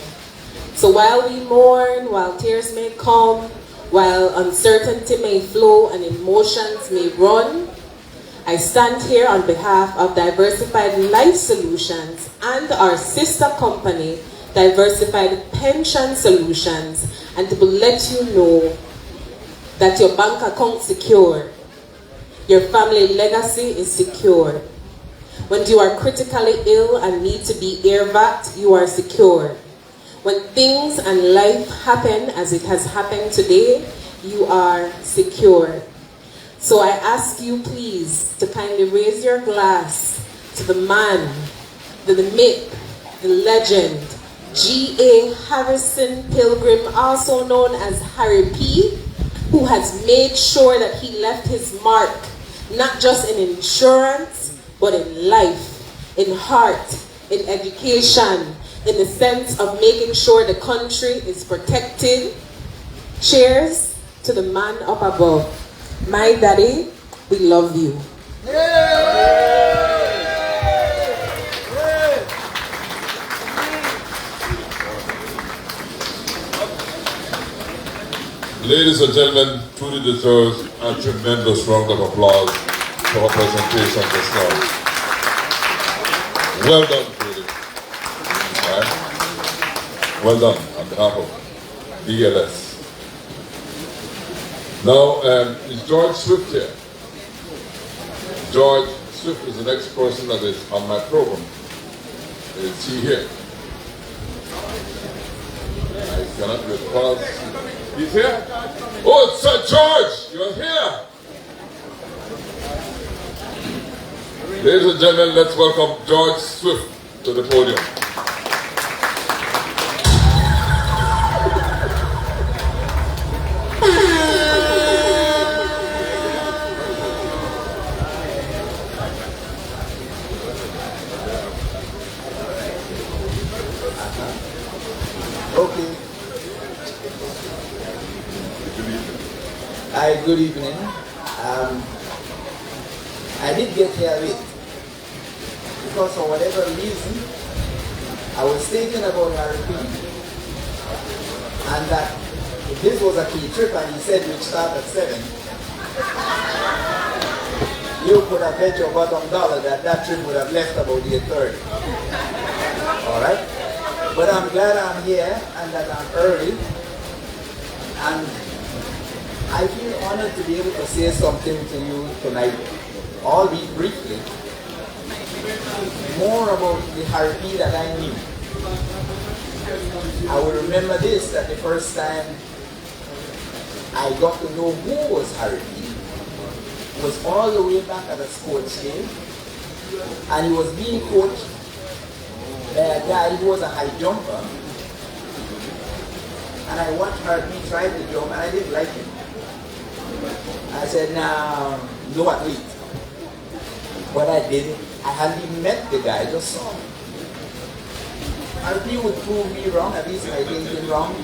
So while we mourn, while tears may come, while uncertainty may flow and emotions may run, I stand here on behalf of Diversified Life Solutions and our sister company, Diversified Pension Solutions, and to let you know that your bank account is secure, your family legacy is secure. When you are critically ill and need to be air vac, you are secure. When things and life happen as it has happened today, you are secured. So I ask you please to kindly raise your glass to the man, the myth, the legend, G.A. Harrison Pilgrim, also known as Harry P., who has made sure that he left his mark, not just in insurance, but in life, in heart, in education, in the sense of making sure the country is protected. Cheers to the man up above. My daddy, we love you. Ladies and gentlemen, truly deserves a tremendous round of applause for her presentation just now. Well done, Trudy. Right? Well done on behalf of BLS. Now, is George Swift here? George Swift is the next person that is on my program. Is he here? I cannot recall. He's here? Oh, it's Sir George! You're here! Ladies and gentlemen, let's welcome George Swift to the podium. Okay. Hi, good evening. I did get here late because for whatever reason I was thinking about Harry P. And that if this was a key trip and he said we'd start at 7, you could have bet your bottom dollar that that trip would have left about 8:30. Alright? But I'm glad I'm here and that I'm early. And I feel honored to be able to say something to you tonight, albeit briefly, more about the Harry P that I knew. I will remember this, that the first time I got to know who was Harry P was all the way back at a sports game, and he was being coached by a guy who was a high jumper, and I watched Harry P try to jump and I didn't like him. I said, no athlete. But I didn't. I hadn't even met the guy, I just saw him. And he would prove me wrong, at least I think him wrong,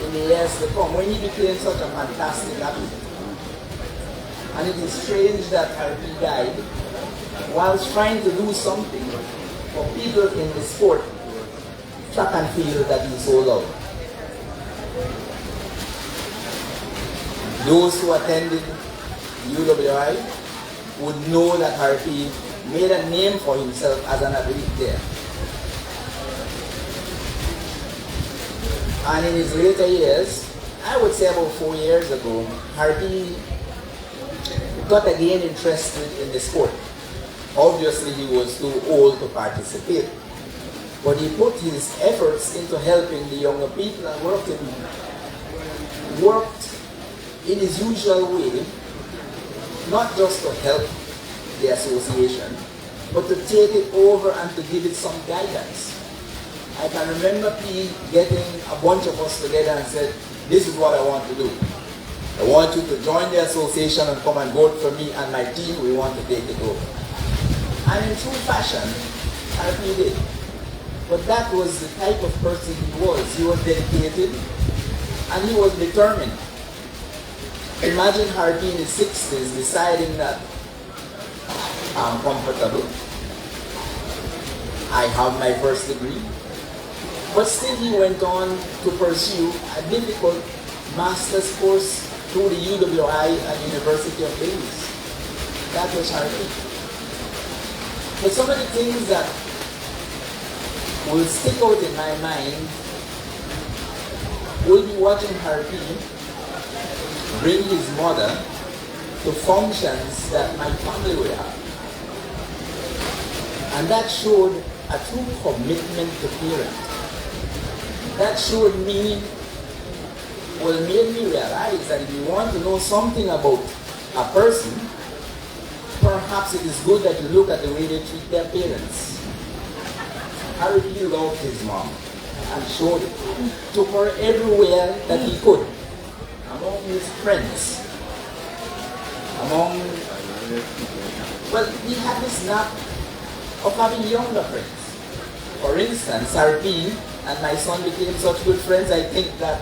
in the years to come, when he became such a fantastic athlete. And it is strange that Harry P died whilst trying to do something for people in the sport, track and field, that he so loved. Those who attended UWI would know that Harry P made a name for himself as an athlete there. And in his later years, I would say about 4 years ago, Harry P got again interested in the sport. Obviously he was too old to participate, but he put his efforts into helping the younger people and worked in his usual way, not just to help the association, but to take it over and to give it some guidance. I can remember P getting a bunch of us together and said, this is what I want to do. I want you to join the association and come and vote for me and my team. We want to take it over. And in true fashion, Harry P did. But that was the type of person he was. He was dedicated and he was determined. Imagine Harry P in his 60s deciding that I'm comfortable, I have my first degree, but still he went on to pursue a difficult master's course through the UWI and University of Belize. That was Harry P. But some of the things that will stick out in my mind will be watching Harry P bring his mother to functions that my family would have. And that showed a true commitment to parent. that showed me, well, made me realize that if you want to know something about a person, perhaps it is good that you look at the way they treat their parents. Harry P. loved his mom and showed it. Took her everywhere that he could. Among his friends. Well, he had this knack of having younger friends. For instance, Harry P. and my son became such good friends, I think that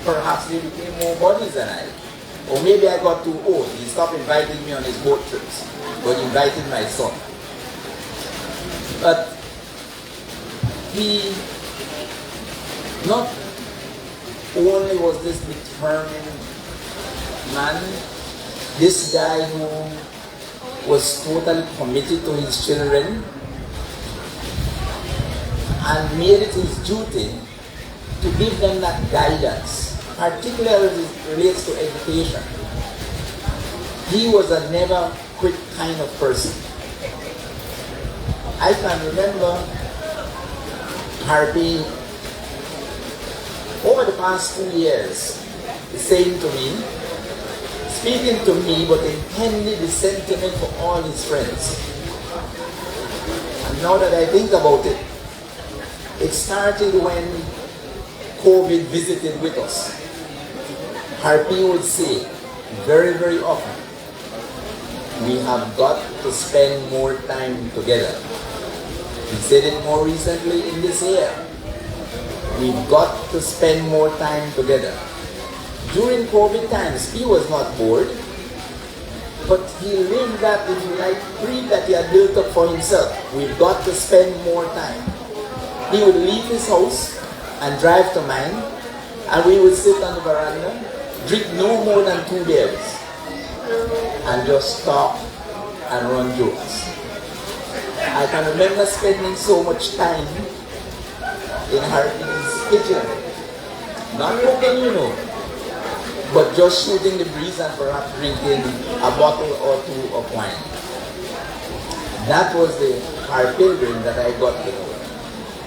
perhaps they became more buddies than I. Or maybe I got too old. He stopped inviting me on his boat trips, but invited my son. But he not only was this determined man, this guy who was totally committed to his children and made it his duty to give them that guidance, particularly as it relates to education. He was a never quit kind of person. I can remember Harvey, over the past 2 years, saying to me, speaking to me, but intending the sentiment for all his friends. And now that I think about it, it started when COVID visited with us. Harvey would say very, very often, we have got to spend more time together. He said it more recently in this year. We've got to spend more time together. During COVID times, he was not bored, but he lived that, if you like, creed that he had built up for himself. We've got to spend more time. He would leave his house and drive to mine, and we would sit on the veranda, drink no more than 2 beers, and just talk and run jokes. I can remember spending so much time in Harvey's kitchen. Not cooking, you know, but just shooting the breeze and perhaps drinking a bottle or two of wine. That was the Pilgrim that I got to know.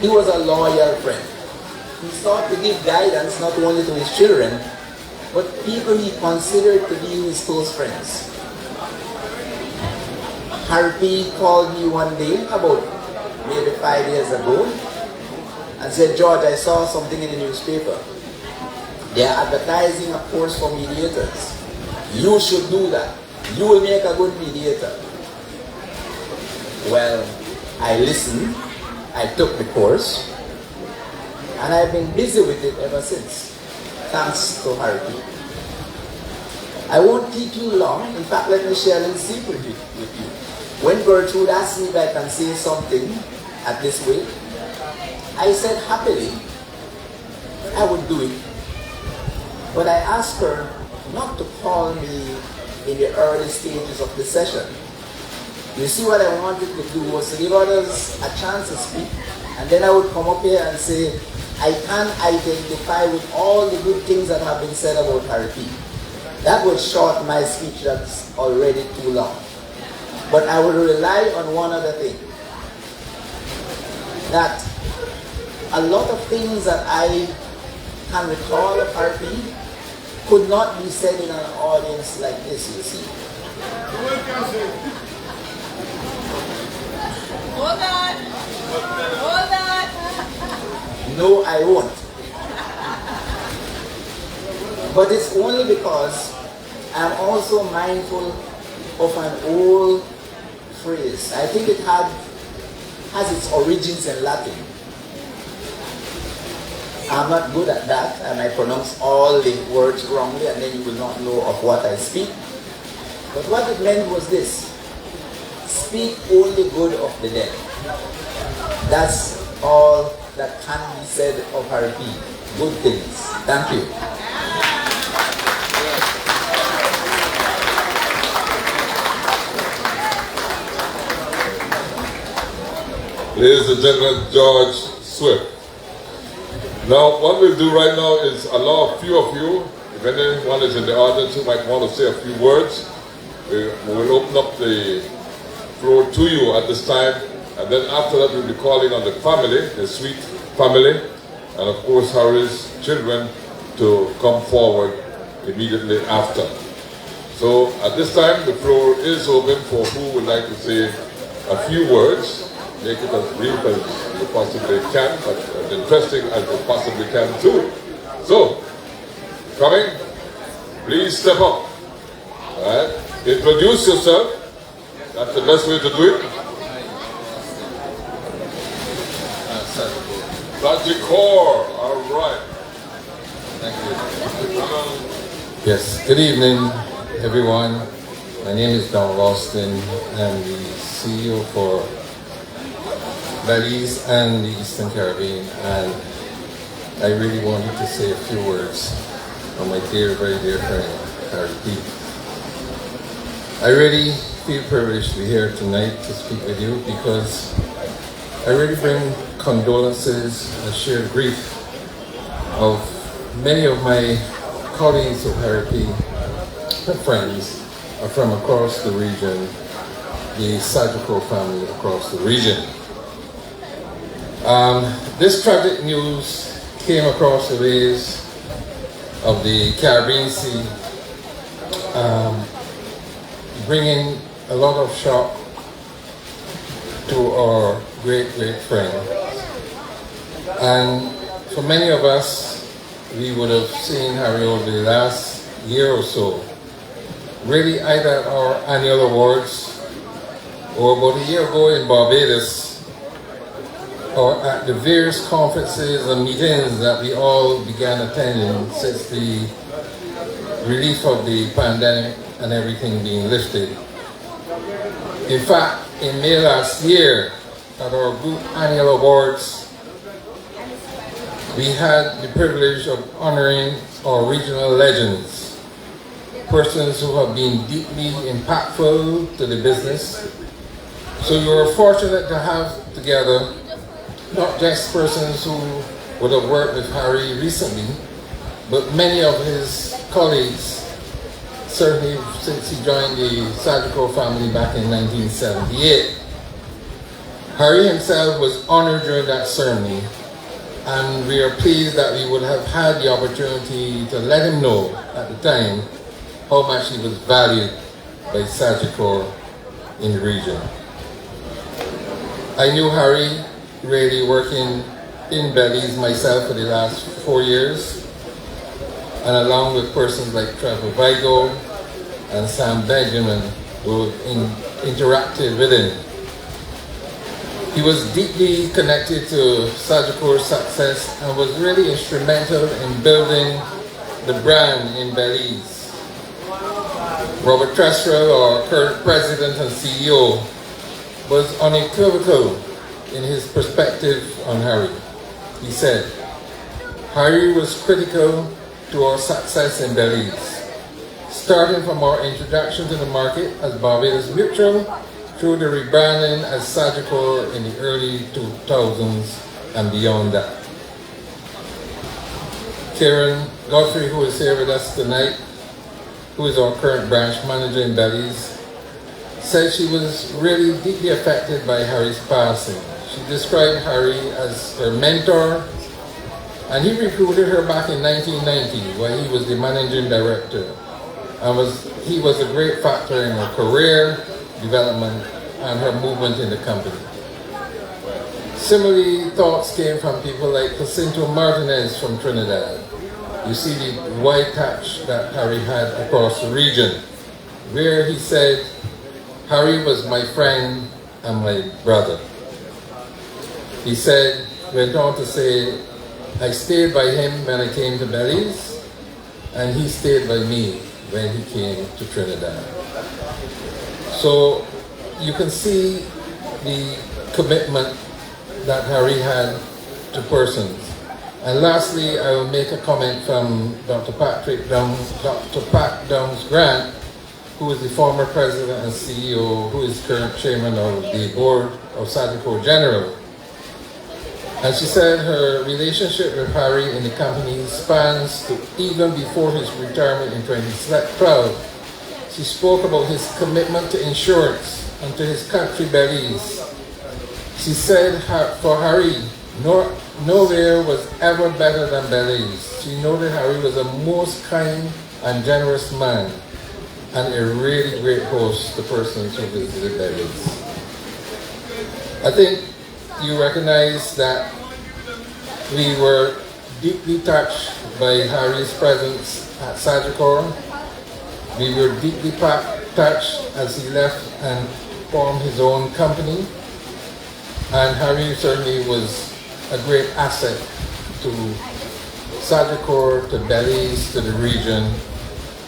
He was a loyal friend. He sought to give guidance not only to his children, but people he considered to be his close friends. Harvey called me one day, about maybe 5 years ago, and said, George, I saw something in the newspaper. They are advertising a course for mediators. You should do that. You will make a good mediator. Well, I listened, I took the course, and I've been busy with it ever since, thanks to Harvey. I won't keep you long. In fact, let me share a little secret with you. When Gertrude asked me if I can say something at this way, I said happily I would do it. But I asked her not to call me in the early stages of the session. You see, what I wanted to do was to give others a chance to speak, and then I would come up here and say, I can identify with all the good things that have been said about Harvey. That would short my speech that's already too long. But I would rely on one other thing. That a lot of things that I can recall of Harvey could not be said in an audience like this, you see. Hold on. Hold on. No, I won't. But it's only because I'm also mindful of an old phrase. I think it has its origins in Latin. I'm not good at that. I might pronounce all the words wrongly and then you will not know of what I speak. But what it meant was this: speak only good of the dead. That's all that can be said of Harvey. Good things. Thank you. Ladies and gentlemen, George Swift. Now, what we'll do right now is allow a few of you, if anyone is in the audience who might want to say a few words, we will open up the floor to you at this time, and then after that we'll be calling on the family, the Sweet family, and of course Harry's children to come forward immediately after. So at this time, the floor is open for who would like to say a few words. Make it as brief as you possibly can, but as interesting as you possibly can too. So, coming, please step up. All right? Introduce yourself. That's the best way to do it. Sajikor, all right. Thank you. Yes, good evening, everyone. My name is Don Ralston. I'm the CEO for Belize and the Eastern Caribbean, and I really wanted to say a few words on my dear, very dear friend, Harry P. I really feel privileged to be here tonight to speak with you because I really bring condolences and shared grief of many of my colleagues of Harry P, my friends, are from across the region, the Sajiko family across the region. This tragic news came across the waves of the Caribbean Sea, bringing a lot of shock to our great, great friend. And for many of us, we would have seen Harry over the last year or so, really either at our annual awards or about a year ago in Barbados, or at the various conferences and meetings that we all began attending since the relief of the pandemic and everything being lifted. In fact, in May last year, at our group annual awards, we had the privilege of honoring our regional legends, persons who have been deeply impactful to the business. So we were fortunate to have together not just persons who would have worked with Harry recently, but many of his colleagues, certainly since he joined the Sajiko family back in 1978. Harry himself was honored during that ceremony, and we are pleased that we would have had the opportunity to let him know at the time how much he was valued by Sajiko in the region. I knew Harry really working in Belize myself for the last 4 years, and along with persons like Trevor Vigo and Sam Benjamin who interacted with him. He was deeply connected to Sajiko's success and was really instrumental in building the brand in Belize. Robert Tresrell, our current president and CEO, was unequivocal in his perspective on Harry. He said, Harry was critical to our success in Belize, starting from our introduction to the market as Barbados Mutual through the rebranding as Sajiko in the early 2000s and beyond that. Karen Godfrey, who is here with us tonight, who is our current branch manager in Belize, said she was really deeply affected by Harry's passing. She described Harry as her mentor, and he recruited her back in 1990 when he was the managing director, and he was a great factor in her career development and her movement in the company. Similarly, thoughts came from people like Jacinto Martinez from Trinidad. You see the wide touch that Harry had across the region, where he said, Harry was my friend and my brother. He went on to say, I stayed by him when I came to Belize, and he stayed by me when he came to Trinidad. So you can see the commitment that Harry had to persons. And lastly, I will make a comment from Dr. Pat Downs Grant, who is the former president and CEO, who is current chairman of the board of Sajiko General. And she said her relationship with Harry in the company spans to even before his retirement in 2012. She spoke about his commitment to insurance and to his country, Belize. She said for Harry, Nowhere was ever better than Belize. She noted Harry was a most kind and generous man and a really great host to persons who visited Belize. I think you recognize that we were deeply touched by Harry's presence at Sagicor. We were deeply touched as he left and formed his own company. And Harry certainly was a great asset to Sagicor, to Belize, to the region,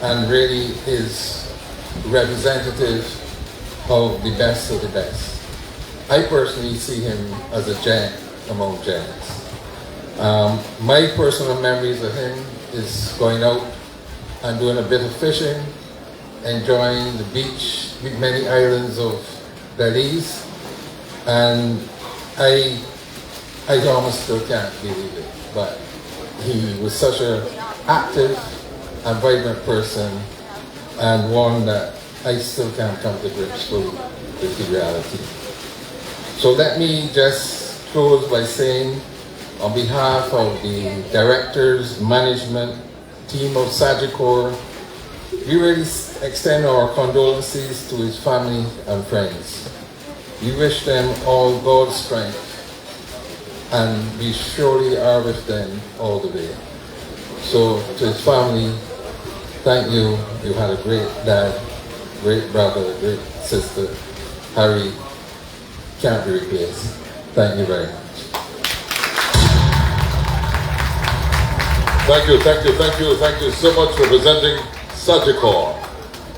and really is representative of the best of the best. I personally see him as a giant among giants. My personal memories of him is going out and doing a bit of fishing, enjoying the beach, many islands of Belize, and I almost still can't believe it, but he was such an active and vibrant person, and one that I still can't come to grips with the reality. So let me just close by saying, on behalf of the directors, management, team of Sagicor, we really extend our condolences to his family and friends. We wish them all God's strength, and we surely are with them all the way. So to his family, thank you. You had a great dad, great brother, great sister. Harry can't be replaced. Thank you very much. Thank you so much for presenting Sagicor.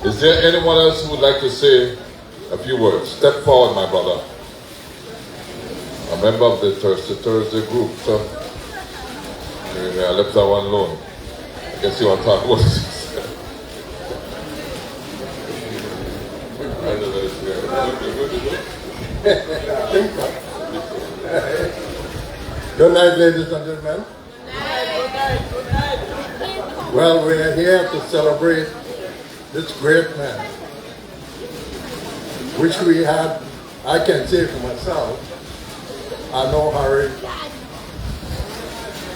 Is there anyone else who would like to say a few words? Step forward, my brother. A member of the Thursday group, so I left that one alone. I guess you want to talk about it. Good night, ladies and gentlemen. Well, we're here to celebrate this great man, which we had, I can say for myself, I know Harry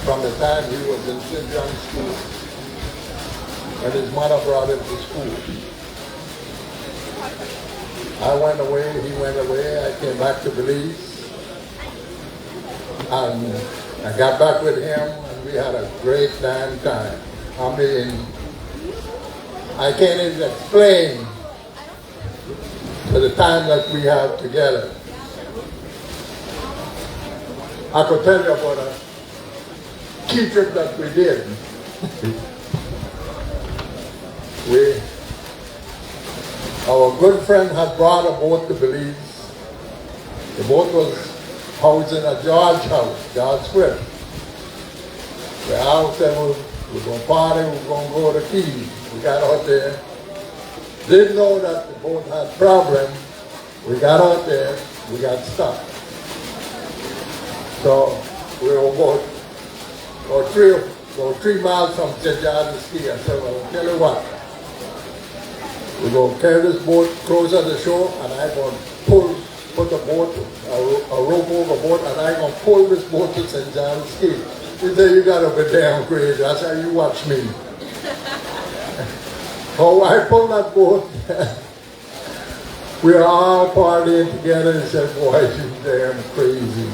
from the time he was in St. John's School, when his mother brought him to school. I went away, he went away, I came back to Belize, and I got back with him, and we had a great damn time. I mean, I can't even explain the time that we had together. I could tell you about a key trip that we did. Our good friend had brought a boat to Belize. The boat was housed in a George house, George Swift. The house said, we're going to party, we're going to go to the Keys. We got out there. Didn't know that the boat had problems. We got out there, we got stuck. So we were about 3 miles from St. John's Key. I said, well, I'll tell you what. We're going to carry this boat closer to the shore, and I'm going to put the boat, a rope over the boat, and I'm going to pull this boat to St. John's Key. He said, you got to be damn crazy. I said, you watch me. Oh, I pulled that boat. We were all partying together. He said, boy, you damn crazy.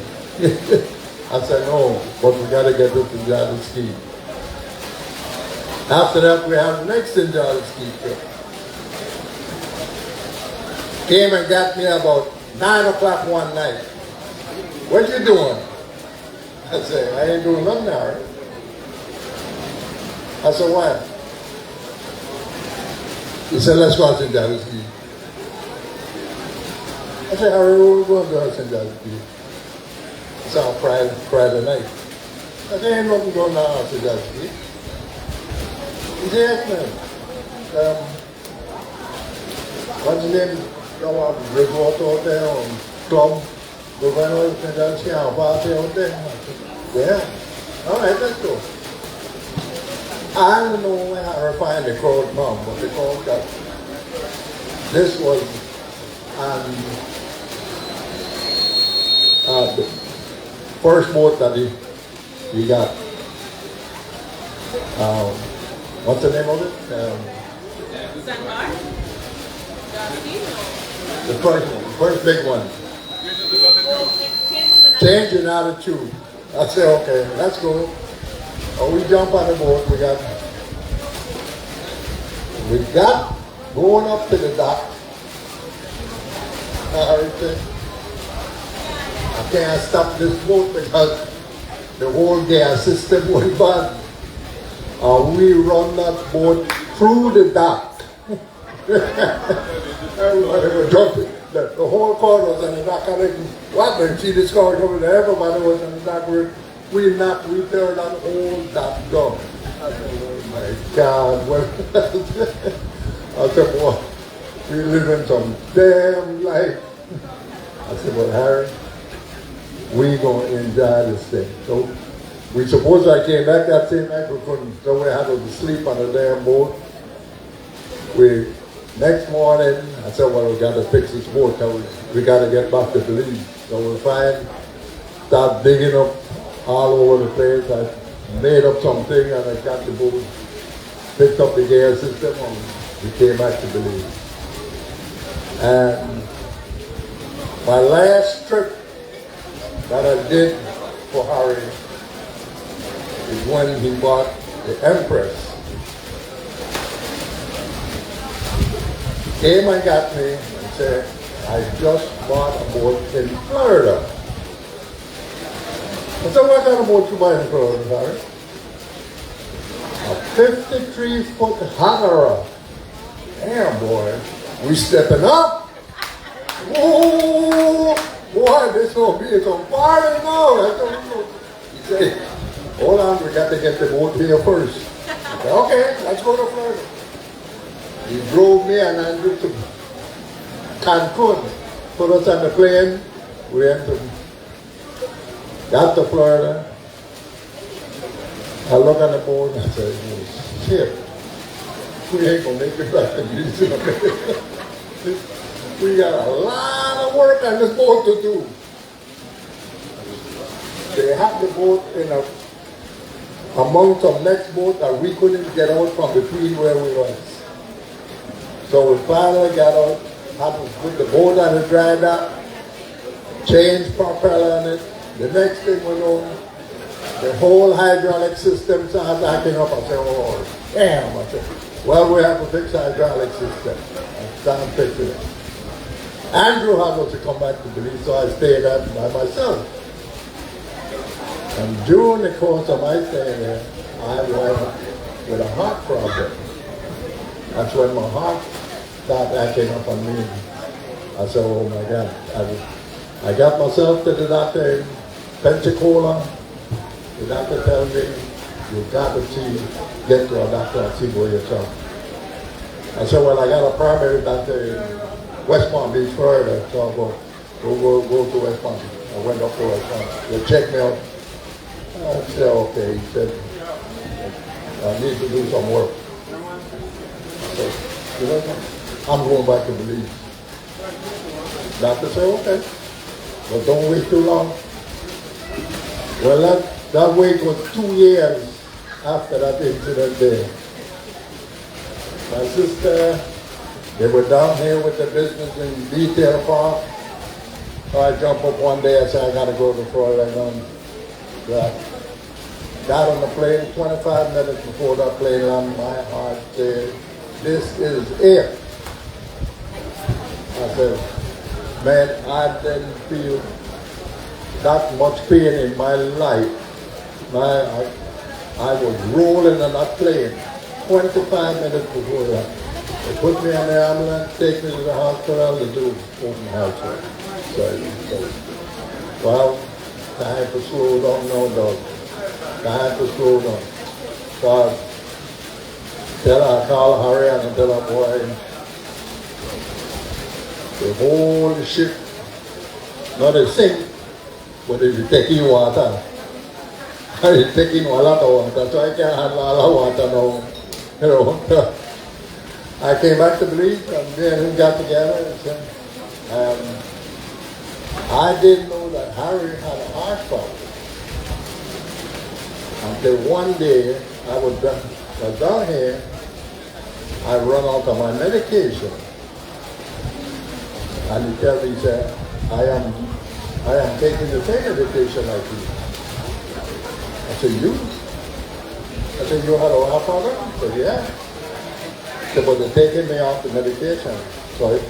I said, no, but we got to get to St. John's Key. After that, we have the next St. John's Key trip. Came and got me about 9 o'clock one night. What you doing? I said, I ain't doing nothing now. Right? I said, why? He said, let's go to St. John's Key. I said, Harry, we're going to go to St. John's Key. It's on Friday night. I said, ain't nothing going on at St. John's Key. He said, yes, man. What's his name? Bridgewater out there on Club. We're going over to St. John's Key on party out there. I said, yeah. All right, let's go. I don't know where I find the crowd from, but the crowd got. This was first boat that he got. What's the name of it? The first big one. Change in attitude. I said, okay, let's go. Oh, we jump on the boat. We got going up to the dock. I can't stop this boat because the whole gas system went bad. We run that boat through the dock. Everybody was jumping. The whole crowd was on the dock. I didn't see this car coming there. Everybody was on the dock. We turned that whole dock down. I said, oh my God. I said, boy, we live in some damn life. I said, well, Harry, we gonna enjoy this thing. So we suppose I came back that same night, so we had to sleep on the damn boat. Next morning, I said, well, we gotta fix this boat, we gotta get back to Belize. So we start digging up all over the place. I made up something and I got the boat, picked up the gear system, and we came back to Belize. And my last trip that I did for Harry is when he bought the Empress. Came and got me and said, I just bought a boat in Florida. I said, what kind of boat you buy in Florida, Harry? A 53-foot Hanara. Damn, boy. We stepping up. Whoa, boy, this will be some party now. He said, hold on, we got to get the boat here first. I said, okay, let's go to Florida. He drove me and Andrew to Cancun, put us on the plane. We got to Florida. I look on the boat and I said, oh, shit, we ain't gonna make it back to Belize. We got a lot of work on this boat to do. They had the boat among some next boat that we couldn't get out from between where we were. So we finally got out, had to put the boat on the dry dock, change propeller on it. The next thing we know, the whole hydraulic system started acting up. I said, oh, damn. I said, well, we have to fix the hydraulic system. I started fixing it. Andrew had to come back to Belize, so I stayed there by myself. And during the course of my stay there, I went with a heart problem. That's when my heart started acting up on me. I said, oh my God. I got myself to the doctor in Pensacola. The doctor told me, you've got to get to a doctor and see for yourself. I said, well, I got a primary doctor in West Palm Beach, Florida, so I'll go to West Palm Beach. I went up to West Palm Beach. They checked me out. I said, okay. He said, I need to do some work. So, you know, I'm going back to Belize. Doctor said, okay, but don't wait too long. Well, that wait was 2 years after that incident there. My sister, they were down here with the business in detail park. So I jumped up one day, I said, I gotta go to Florida. Got on the plane, 25 minutes before that plane landed, my heart said, this is it. I said, man, I didn't feel that much pain in my life. I was rolling on that plane 25 minutes before that. They put me on the ambulance, take me to the hospital, they do open heart surgery. Well, time to slow down now, dog. Time to slow down. So I call Harry and I tell her, boy, the whole ship, not a sink, but it's taking water. It's taking a lot of water, so I can't handle all the water now. You know. I came back to Belize and then we got together and I didn't know that Harry had a heart problem. Until one day I was down here, I run out of my medication. And he tell me, he said, I am taking the same medication like you. I said, you? I said, you had a heart problem? He said, yeah. He said, but they're taking me off the medication. So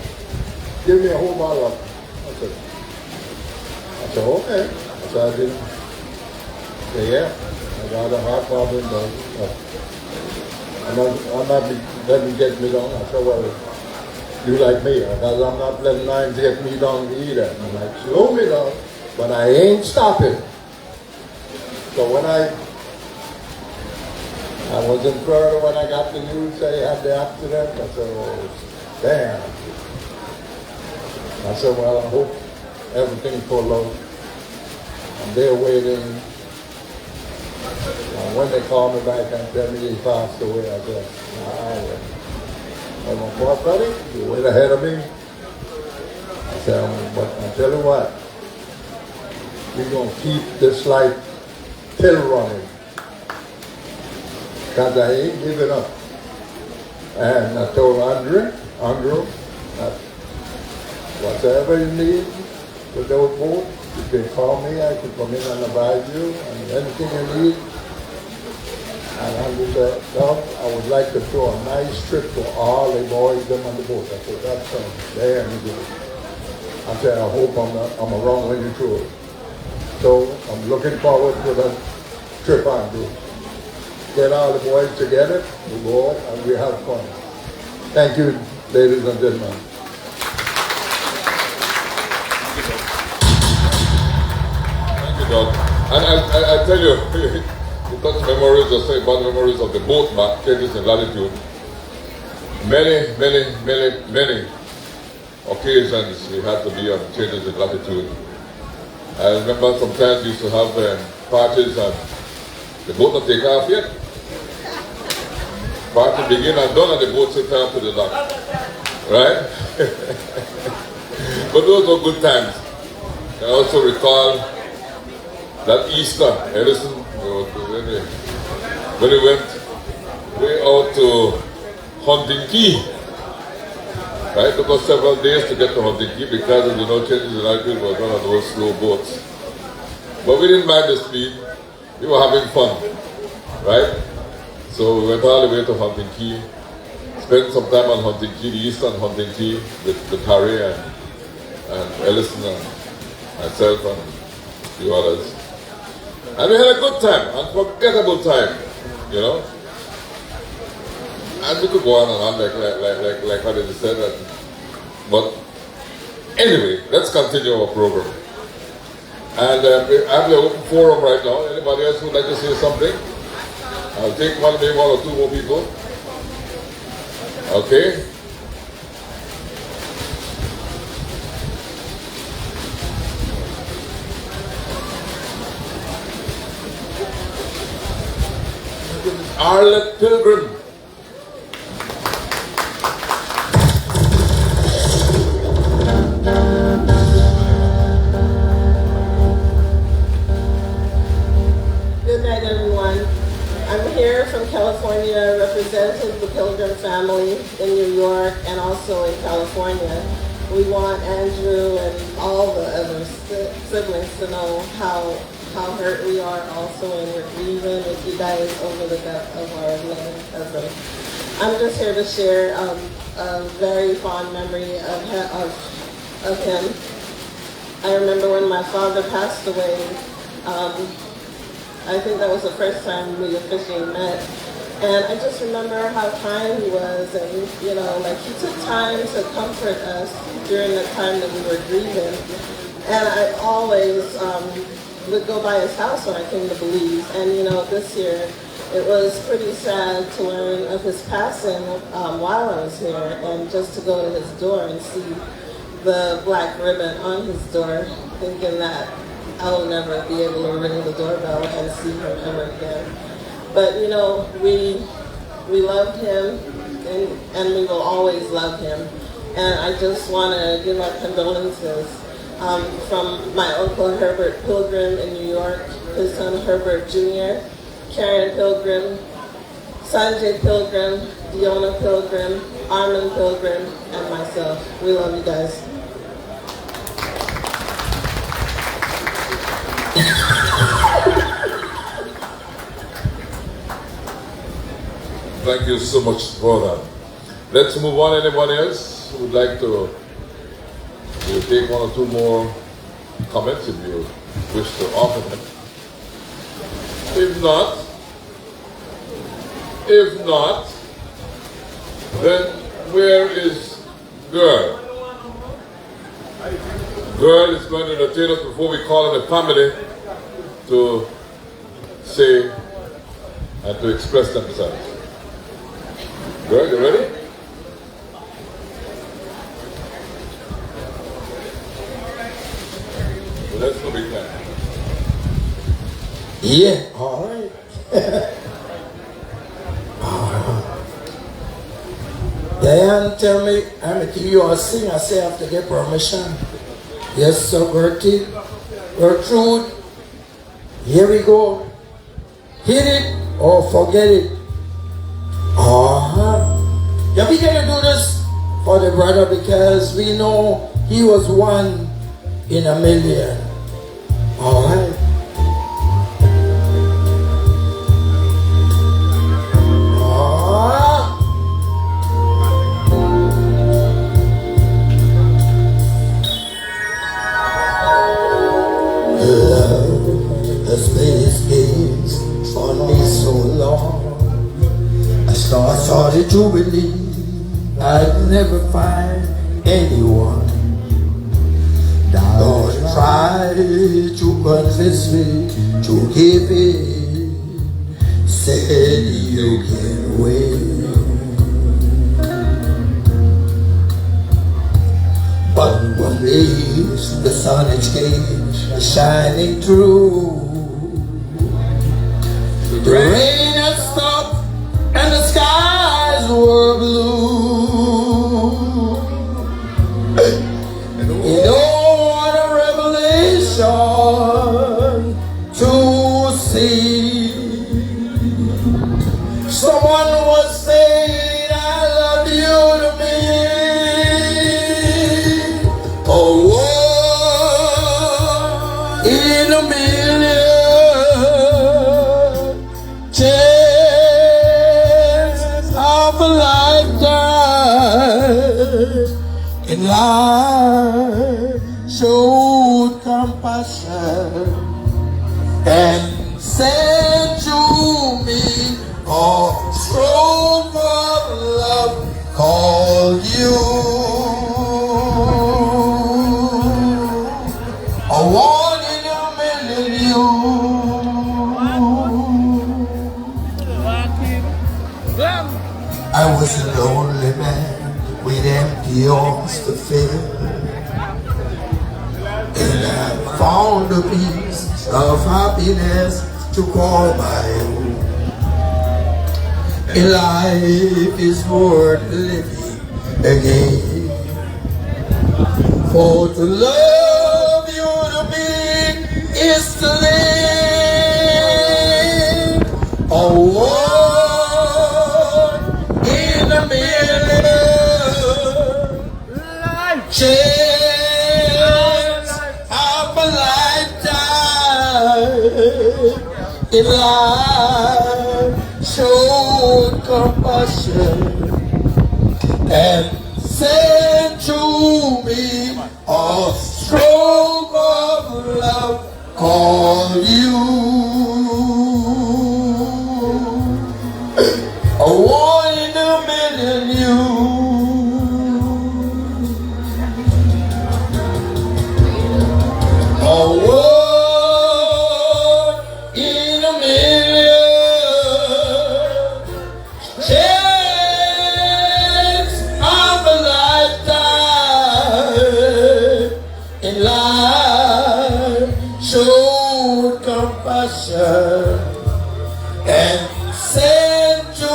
give me a whole bottle of it. I said, okay. I said, I didn't. I said, yeah, I got a heart problem, but I'm not letting get me down. I said, well, you like me, because I'm not letting lines get me down either. I'm like, slow me down, but I ain't stopping. So when I was in Florida when I got the news that he had the accident, I said, oh, damn. I said, well, I hope everything pulled out. And they're waiting. And when they called me back and tell me he passed away, I said, I'm a poor buddy, you're way ahead of me. I said, but I tell you what, we're going to keep this light till running. Because I ain't giving up. And I told Andrew, that whatever you need with those boats, you can call me, I can come in and advise you, and anything you need. And Andrew said, Doug, I would like to throw a nice trip to all the boys them on the boat. I said, that's damn good. I said, I hope I'm around when you throw it. So I'm looking forward to the trip, Andrew. Get all the boys together, we go out and we have fun. Thank you, ladies and gentlemen. Thank you, Doug. And I tell you, because memories are so bad memories of the boat back, changes in latitude. Many occasions we had to be on changes in latitude. I remember sometimes we used to have parties and the boat not take off yet. Party begin and done and the boat sit down to the dock. Right? But those were good times. I also recall that Easter, Edison, when we went way out to Hunting Key. Right? It took us several days to get to Hunting Key because of the no changes in altitude was one of those slow boats. But we didn't mind the speed. We were having fun. Right? So we went all the way to Hunting Key, spent some time on Hunting Key, the eastern Hunting Key, with Harry and Ellison and myself and a few others. And we had a good time, unforgettable time, you know. And we could go on and on like what they said. But anyway, let's continue our program. And I have the open forum right now. Anybody else would like to say something? I'll take maybe one or two more people. Okay. Arlette Pilgrim. Good night, everyone. I'm here from California representing the Pilgrim family in New York and also in California. We want Andrew and all the other siblings to know how hurt we are also, and we're grieving with you guys over the death of our 11th cousin. I'm just here to share a very fond memory of him. I remember when my father passed away, I think that was the first time we officially met. And I just remember how kind he was, and you know, like he took time to comfort us during the time that we were grieving. And I always would go by his house when I came to Belize. And you know, this year it was pretty sad to learn of his passing while I was here, and just to go to his door and see the black ribbon on his door, thinking that I will never be able to ring the doorbell and see him ever again. But you know, we loved him, and we will always love him. And I just want to give our condolences from my uncle Herbert Pilgrim in New York, his son Herbert Jr., Karen Pilgrim, Sanjay Pilgrim, Diona Pilgrim, Armin Pilgrim, and myself. We love you guys. Thank you so much for that. Let's move on. Anyone else who would like to take one or two more comments if you wish to offer them? If not, then where is Girl? Girl is going to entertain us before we call on the family to say and to express themselves. Girl, you ready? Well, that's no big time. Yeah, all right. Diane tell me I'm a you a sing. I say I have to get permission. Yes, sir, Gertie. Gertrude. Here we go. Hit it or forget it. Yeah, we gonna do this for the brother because we know he was one in a million. All right. The space games on me so long. I started to believe I'd never find anyone. Don't try to convince me to give in. Said you can win. But one day the sun came shining through. The rain had stopped and the skies were blue. You know what a revelation to see. Someone was saying I love you to me. Oh, in a million chance of a lifetime, in life showed compassion and sent to me a stroke of love called you. A one in a million you. I was a lonely man with empty arms to fill, and I found a piece of happiness to call my own. And life is worth living again. For to love you to me is to live. A one in a million chance of a lifetime. In life showed compassion and sent to me a stroke of love called you. A one in a million you. A one in a million chance of a lifetime. In life showed compassion and sent to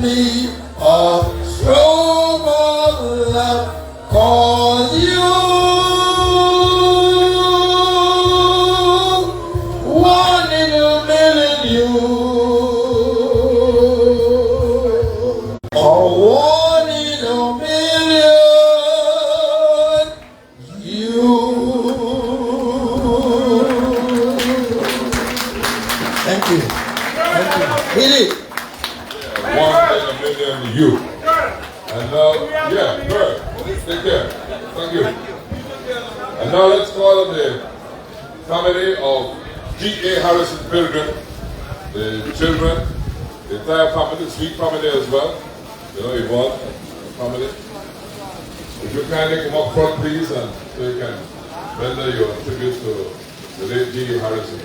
me a stroke One in a million. Thank you. Thank you. Hit it. Yeah, 1 in a million you. And now, yeah, good. Take care. Thank you. And now let's call on the family of G.A. Harrison Pilgrim, the children, the entire family, the sweet family as well. You know, Yvonne, the family. If you kindly come up front, please, and so you can render your tribute to the late G.A. Harrison.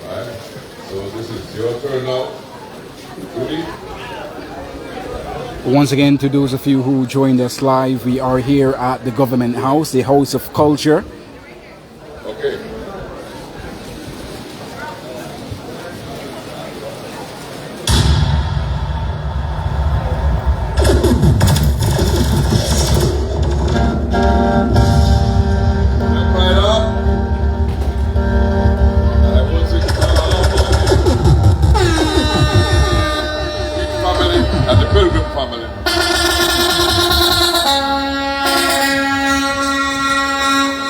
Alright? So this is your turn now. Rudy? Once again, to those of you who joined us live, we are here at the Government House, the House of Culture. Okay. And the Pilgrim family.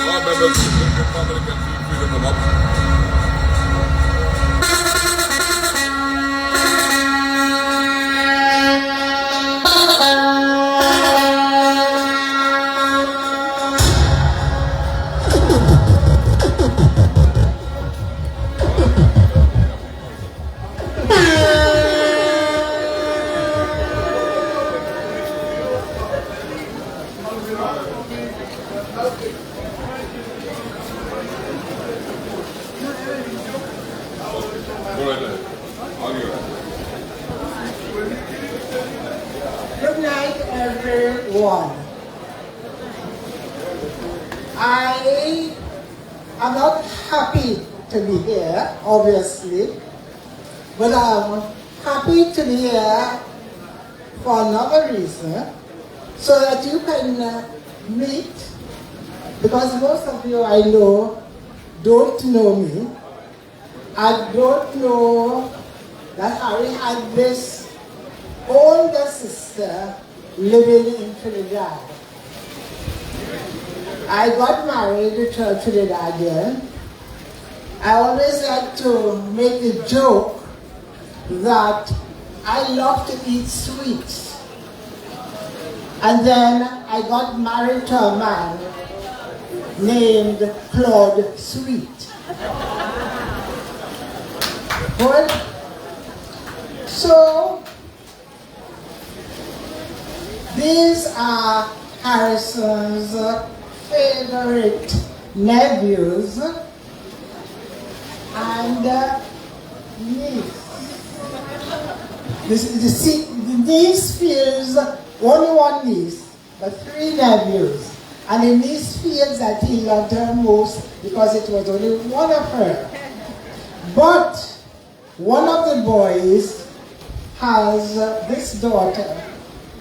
All members of the Pilgrim family can feel free to come up. Good night, everyone. I am not happy to be here, obviously, but I'm happy to be here for another reason, so that you can meet, because most of you I know don't know me. I don't know that Harry had this older sister living in Trinidad. I got married to a Trinidadian. I always like to make the joke that I love to eat sweets. And then I got married to a man named Claude Sweet. Good? So, these are Harrison's favorite nephews and niece. The niece feels only one niece, but 3 nephews. And the niece feels that he loved her most because it was only one of her. But one of the boys has this daughter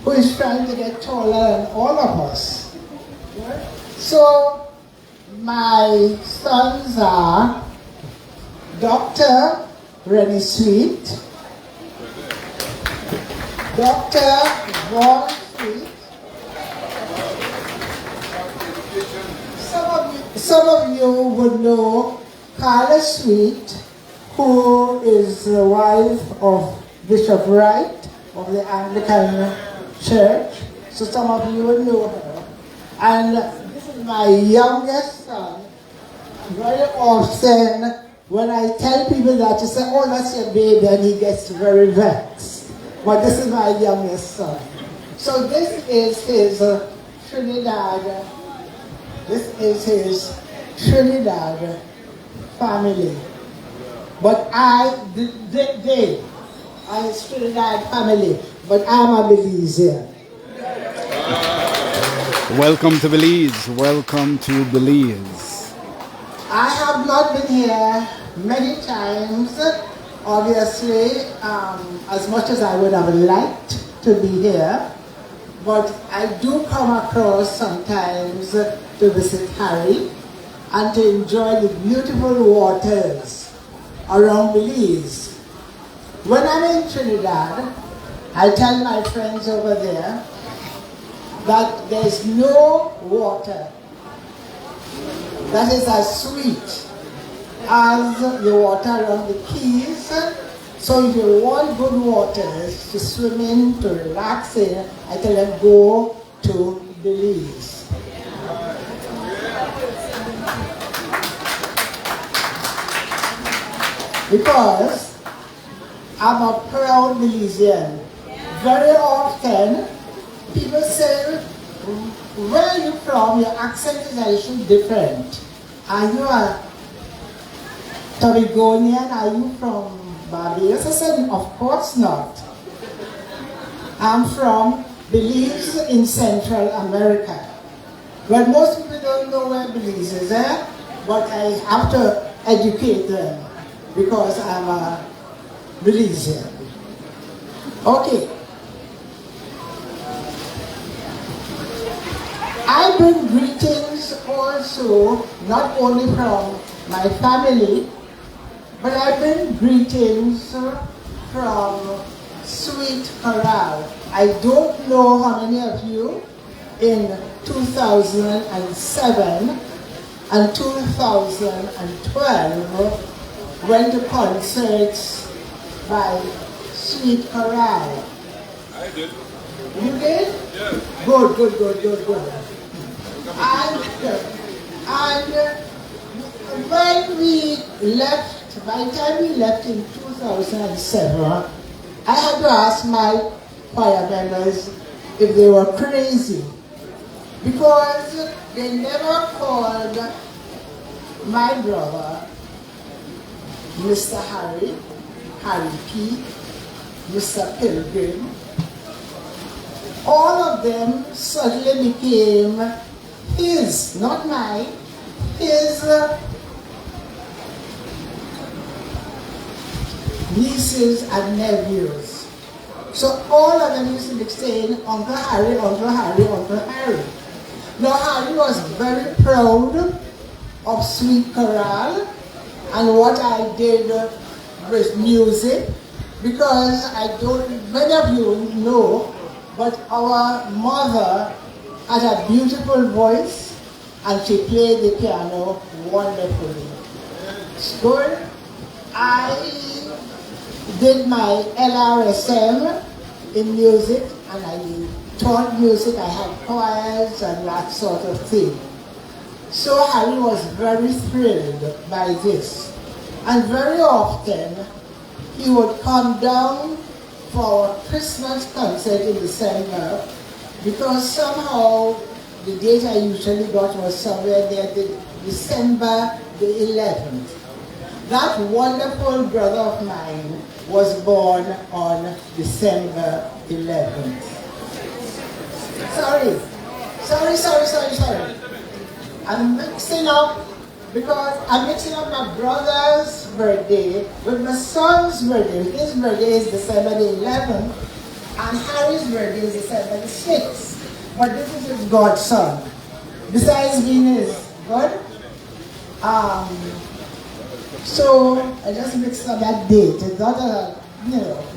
who is trying to get taller than all of us. So my sons are Dr. Rennie Sweet, Dr. Vaughn Sweet. Some of you would know Carla Sweet, who is the wife of Bishop Wright of the Anglican Church. So some of you would know her. And this is my youngest son. Very often, when I tell people that, you say, oh, that's your baby, and he gets very vexed. But this is my youngest son. So this is his Trinidad. This is his Trinidad family. But I his Trinidad family, but I'm a Belizean. Welcome to Belize. Welcome to Belize. I have not been here many times, obviously, as much as I would have liked to be here. But I do come across sometimes to visit Harry and to enjoy the beautiful waters around Belize. When I'm in Trinidad, I tell my friends over there that there's no water that is as sweet as the water around the Keys. So if you want good waters to swim in, to relax in, I tell them go to Belize. Because I'm a proud Belizean. Very often, people say, where are you from? Your accent is a little different. Are you a Torigonian? Are you from Barbados? I said, of course not. I'm from Belize in Central America. Well, most people don't know where Belize is, but I have to educate them because I'm a Belizean. Okay. I bring greetings also, not only from my family, but I bring greetings from Sweet Corral. I don't know how many of you in 2007 and 2012 went to concerts by Sweet Corral. I did. You did? Yeah. Good. And when we left, by the time we left in 2007, I had to ask my choir members if they were crazy, because they never called my brother Mr. Harry P., Mr. Pilgrim. All of them suddenly became his, not mine, his nieces and nephews. So all of them used to be saying, Uncle Harry, Uncle Harry, Uncle Harry. Now Harry was very proud of Sweet Corral and what I did with music, because many of you know, but our mother had a beautiful voice and she played the piano wonderfully. Good. I did my LRSM in music and I taught music. I had choirs and that sort of thing. So Harry was very thrilled by this. And very often he would come down for a Christmas concert in December, because somehow the date I usually got was somewhere near December the 11th. That wonderful brother of mine was born on December 11th. Sorry. I'm mixing up, because I'm mixing up my brother's birthday with my son's birthday. His birthday is December the 11th, and Harry's birthday is December the 6th. But this is his godson. Besides being his God. So I just mixed up that date. It's not a,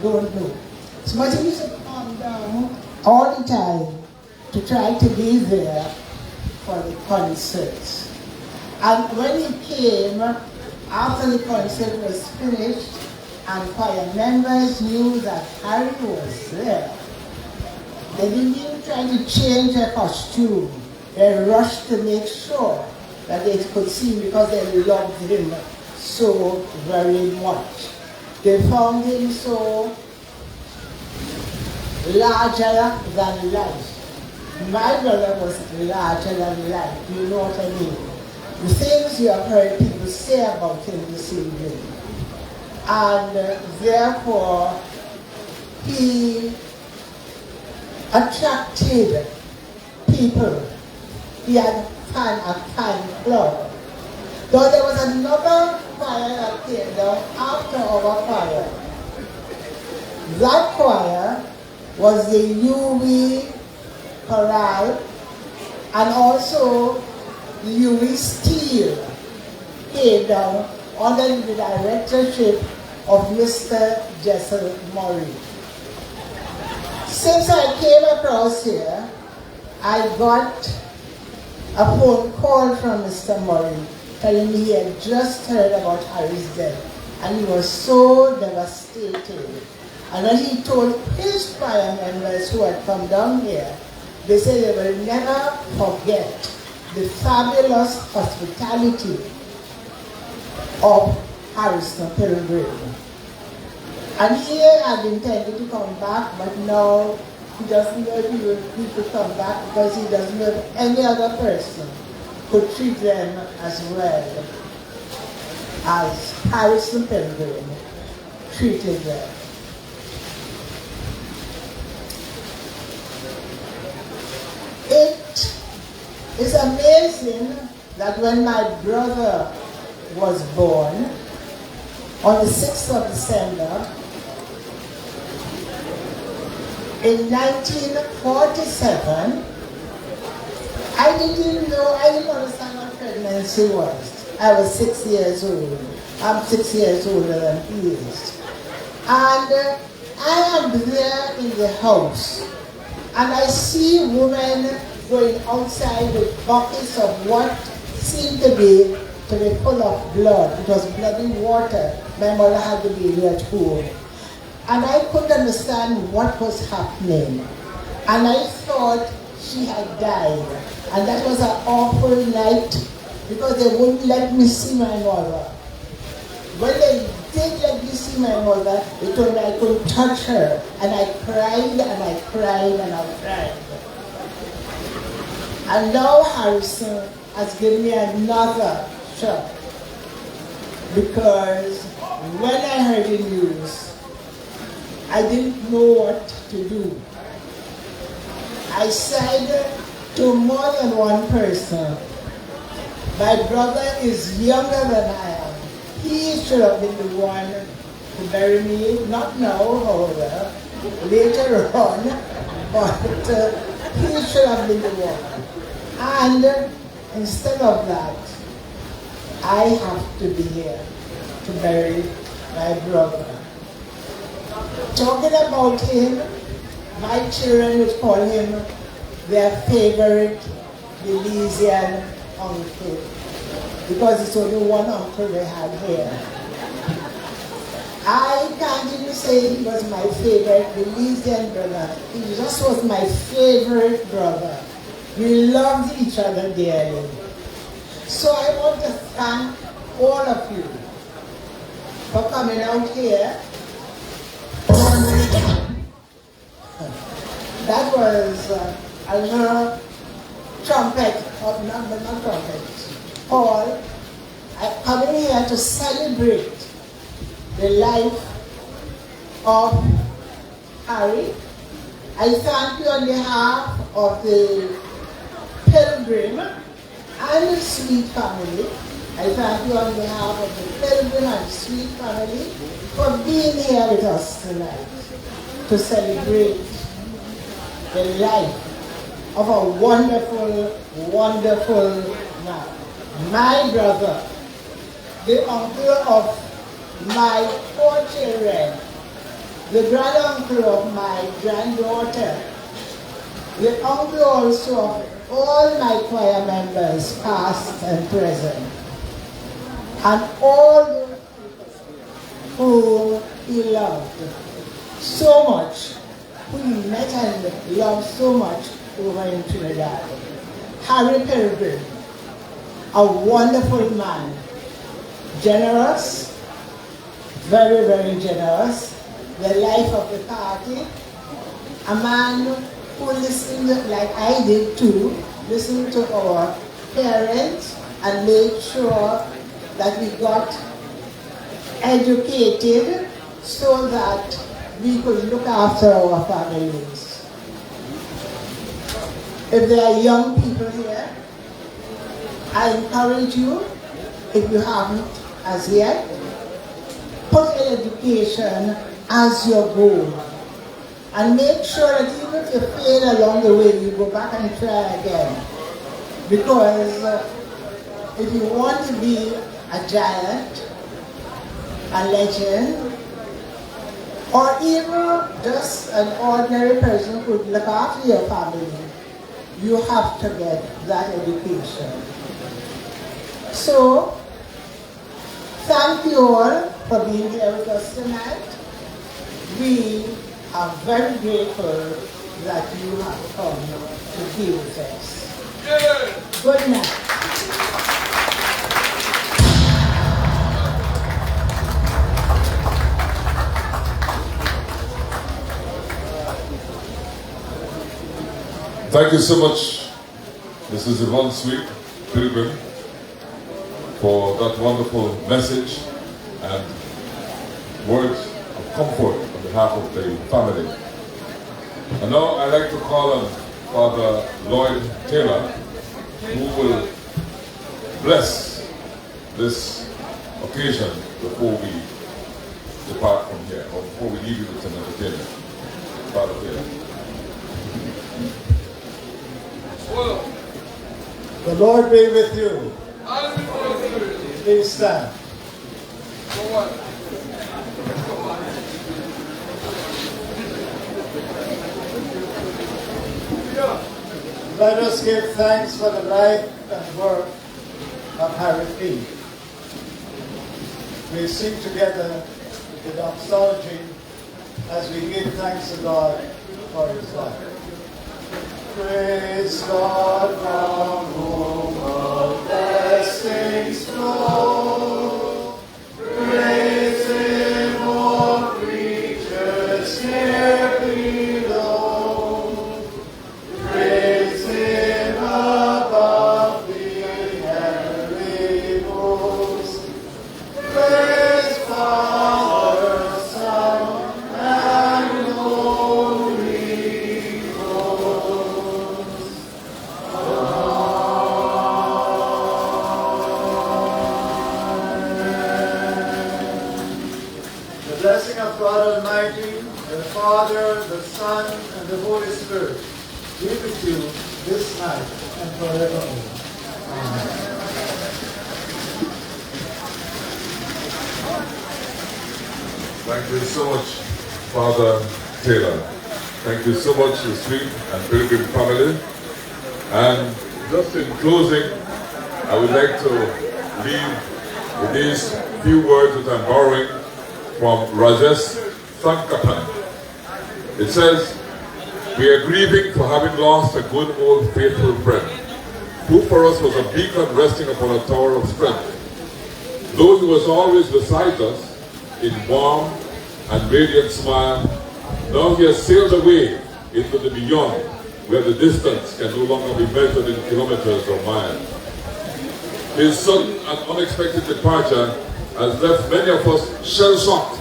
don't know. So but he used to come down all the time to try to be there for the concerts. And when he came, after the concert was finished, and choir members knew that Harry was there, they didn't even try to change their costume. They rushed to make sure that they could see him, because they loved him so very much. They found him so larger than life. My brother was larger than life, you know what I mean? The things you have heard people say about him this evening. And therefore, he attracted people. He had a fan club. Though there was another choir that came down after our choir. That choir was the UV Chorale, and also the UV Steel came down under the directorship of Mr. Jessel Murray. Since I came across here, I got a phone call from Mr. Murray telling me he had just heard about Harry's death, and he was so devastated. And when he told his choir members who had come down here, they said they will never forget the fabulous hospitality of Harrison Pilgrim. And he had intended to come back, but now he doesn't know if he could come back because he doesn't know if any other person could treat them as well as Harrison Pilgrim treated them. It is amazing that when my brother was born on the 6th of December in 1947, I didn't understand what pregnancy was. I was 6 years old. I'm 6 years older than he is. And I am there in the house, and I see women going outside with buckets of what seemed to be full of blood. It was bloody water. My mother had the baby at home. And I couldn't understand what was happening. And I thought she had died. And that was an awful night because they wouldn't let me see my mother. When they did let me see my mother, they told me I couldn't touch her. And I cried and I cried and I cried. And now Harrison has given me another shock. Because when I heard the news, I didn't know what to do. I said to more than one person, my brother is younger than I am. He should have been the one to bury me, not now, however, later on, but he should have been the one. And instead of that, I have to be here to bury my brother. Talking about him, my children would call him their favorite Belizean uncle, because it's only one uncle they had here. I can't even say he was my favorite Belizean brother. He just was my favorite brother. We loved each other dearly. So I want to thank all of you for coming out here. That was a little trumpet, not trumpet, Paul. I'm coming here to celebrate the life of Harry. I thank you on behalf of the Pilgrim and the Sweet family. I thank you on behalf of the Pilgrim and Sweet family for being here with us tonight to celebrate the life of a wonderful, wonderful man. My brother, the uncle of my 4 children, the granduncle of my granddaughter, the uncle also of all my choir members, past and present, and all those who he loved so much, who he met and loved so much over in Trinidad. Harry Pilgrim, a wonderful man, generous, very, very generous, the life of the party, a man who listened, like I did too, listened to our parents and made sure that we got educated so that we could look after our families. If there are young people here, I encourage you, if you haven't as yet, put education as your goal. And make sure that even if you fail along the way, you go back and try again. Because if you want to be a giant, a legend, or even just an ordinary person who could look after your family, you have to get that education. So, thank you all for being here with us tonight. We are very grateful that you have come to be with us. Good night. Thank you so much, Mrs. Yvonne Sweet, Pilgrim, for that wonderful message and words of comfort on behalf of the family. And now I'd like to call on Father Lloyd Taylor, who will bless this occasion before we depart from here, or before we leave you with an entertainment. Father Taylor. The Lord be with you. Please stand. Let us give thanks for the life and work of Harry P. We sing together the doxology as we give thanks to God for his life. Praise God from whom all blessings flow. Praise him, all creatures here below. Praise him above the heavenly host. Praise Father, Son, and Holy Ghost. The blessing of God Almighty, the Father, the Son, and the Holy Spirit be with you this night and forevermore. Amen. Thank you so much, Father Taylor. Thank you so much, the Sweet and Pilgrim family. And just in closing, I would like to leave with these few words that I'm borrowing from Rajesh Sankapan. It says, "We are grieving for having lost a good old faithful friend, who for us was a beacon resting upon a tower of strength. Though he was always beside us, in warm and radiant smile, now he has sailed away into the beyond, where the distance can no longer be measured in kilometers or miles. His sudden and unexpected departure has left many of us shell-shocked,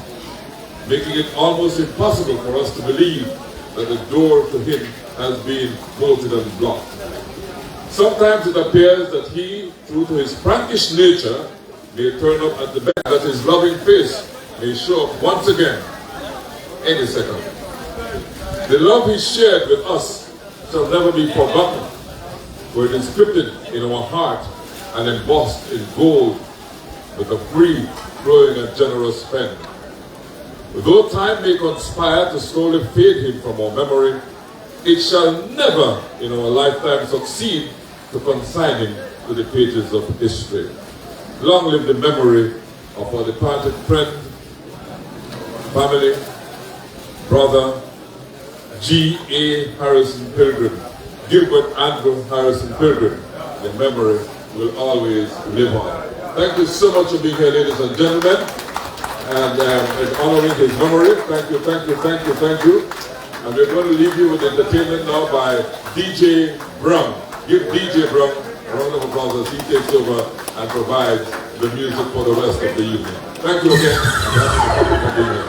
making it almost impossible for us to believe that the door to him has been bolted and blocked. Sometimes it appears that he, true to his prankish nature, may turn up at the back, that his loving face may show up once again any second. The love he shared with us shall never be forgotten, for it is scripted in our heart and embossed in gold with a free, flowing and generous pen. Though time may conspire to slowly fade him from our memory, it shall never in our lifetime succeed to consign him to the pages of history. Long live the memory of our departed friend, family, brother, G.A. Harrison Pilgrim, Gilbert Andrew Harrison Pilgrim. The memory will always live on. Thank you so much for being here, ladies and gentlemen, and honoring his memory. Thank you, thank you, thank you, thank you. And we're going to leave you with entertainment now by DJ Brown. Give DJ Brown a round of applause as he takes over and provides the music for the rest of the evening. Thank you again. And thank you for being here.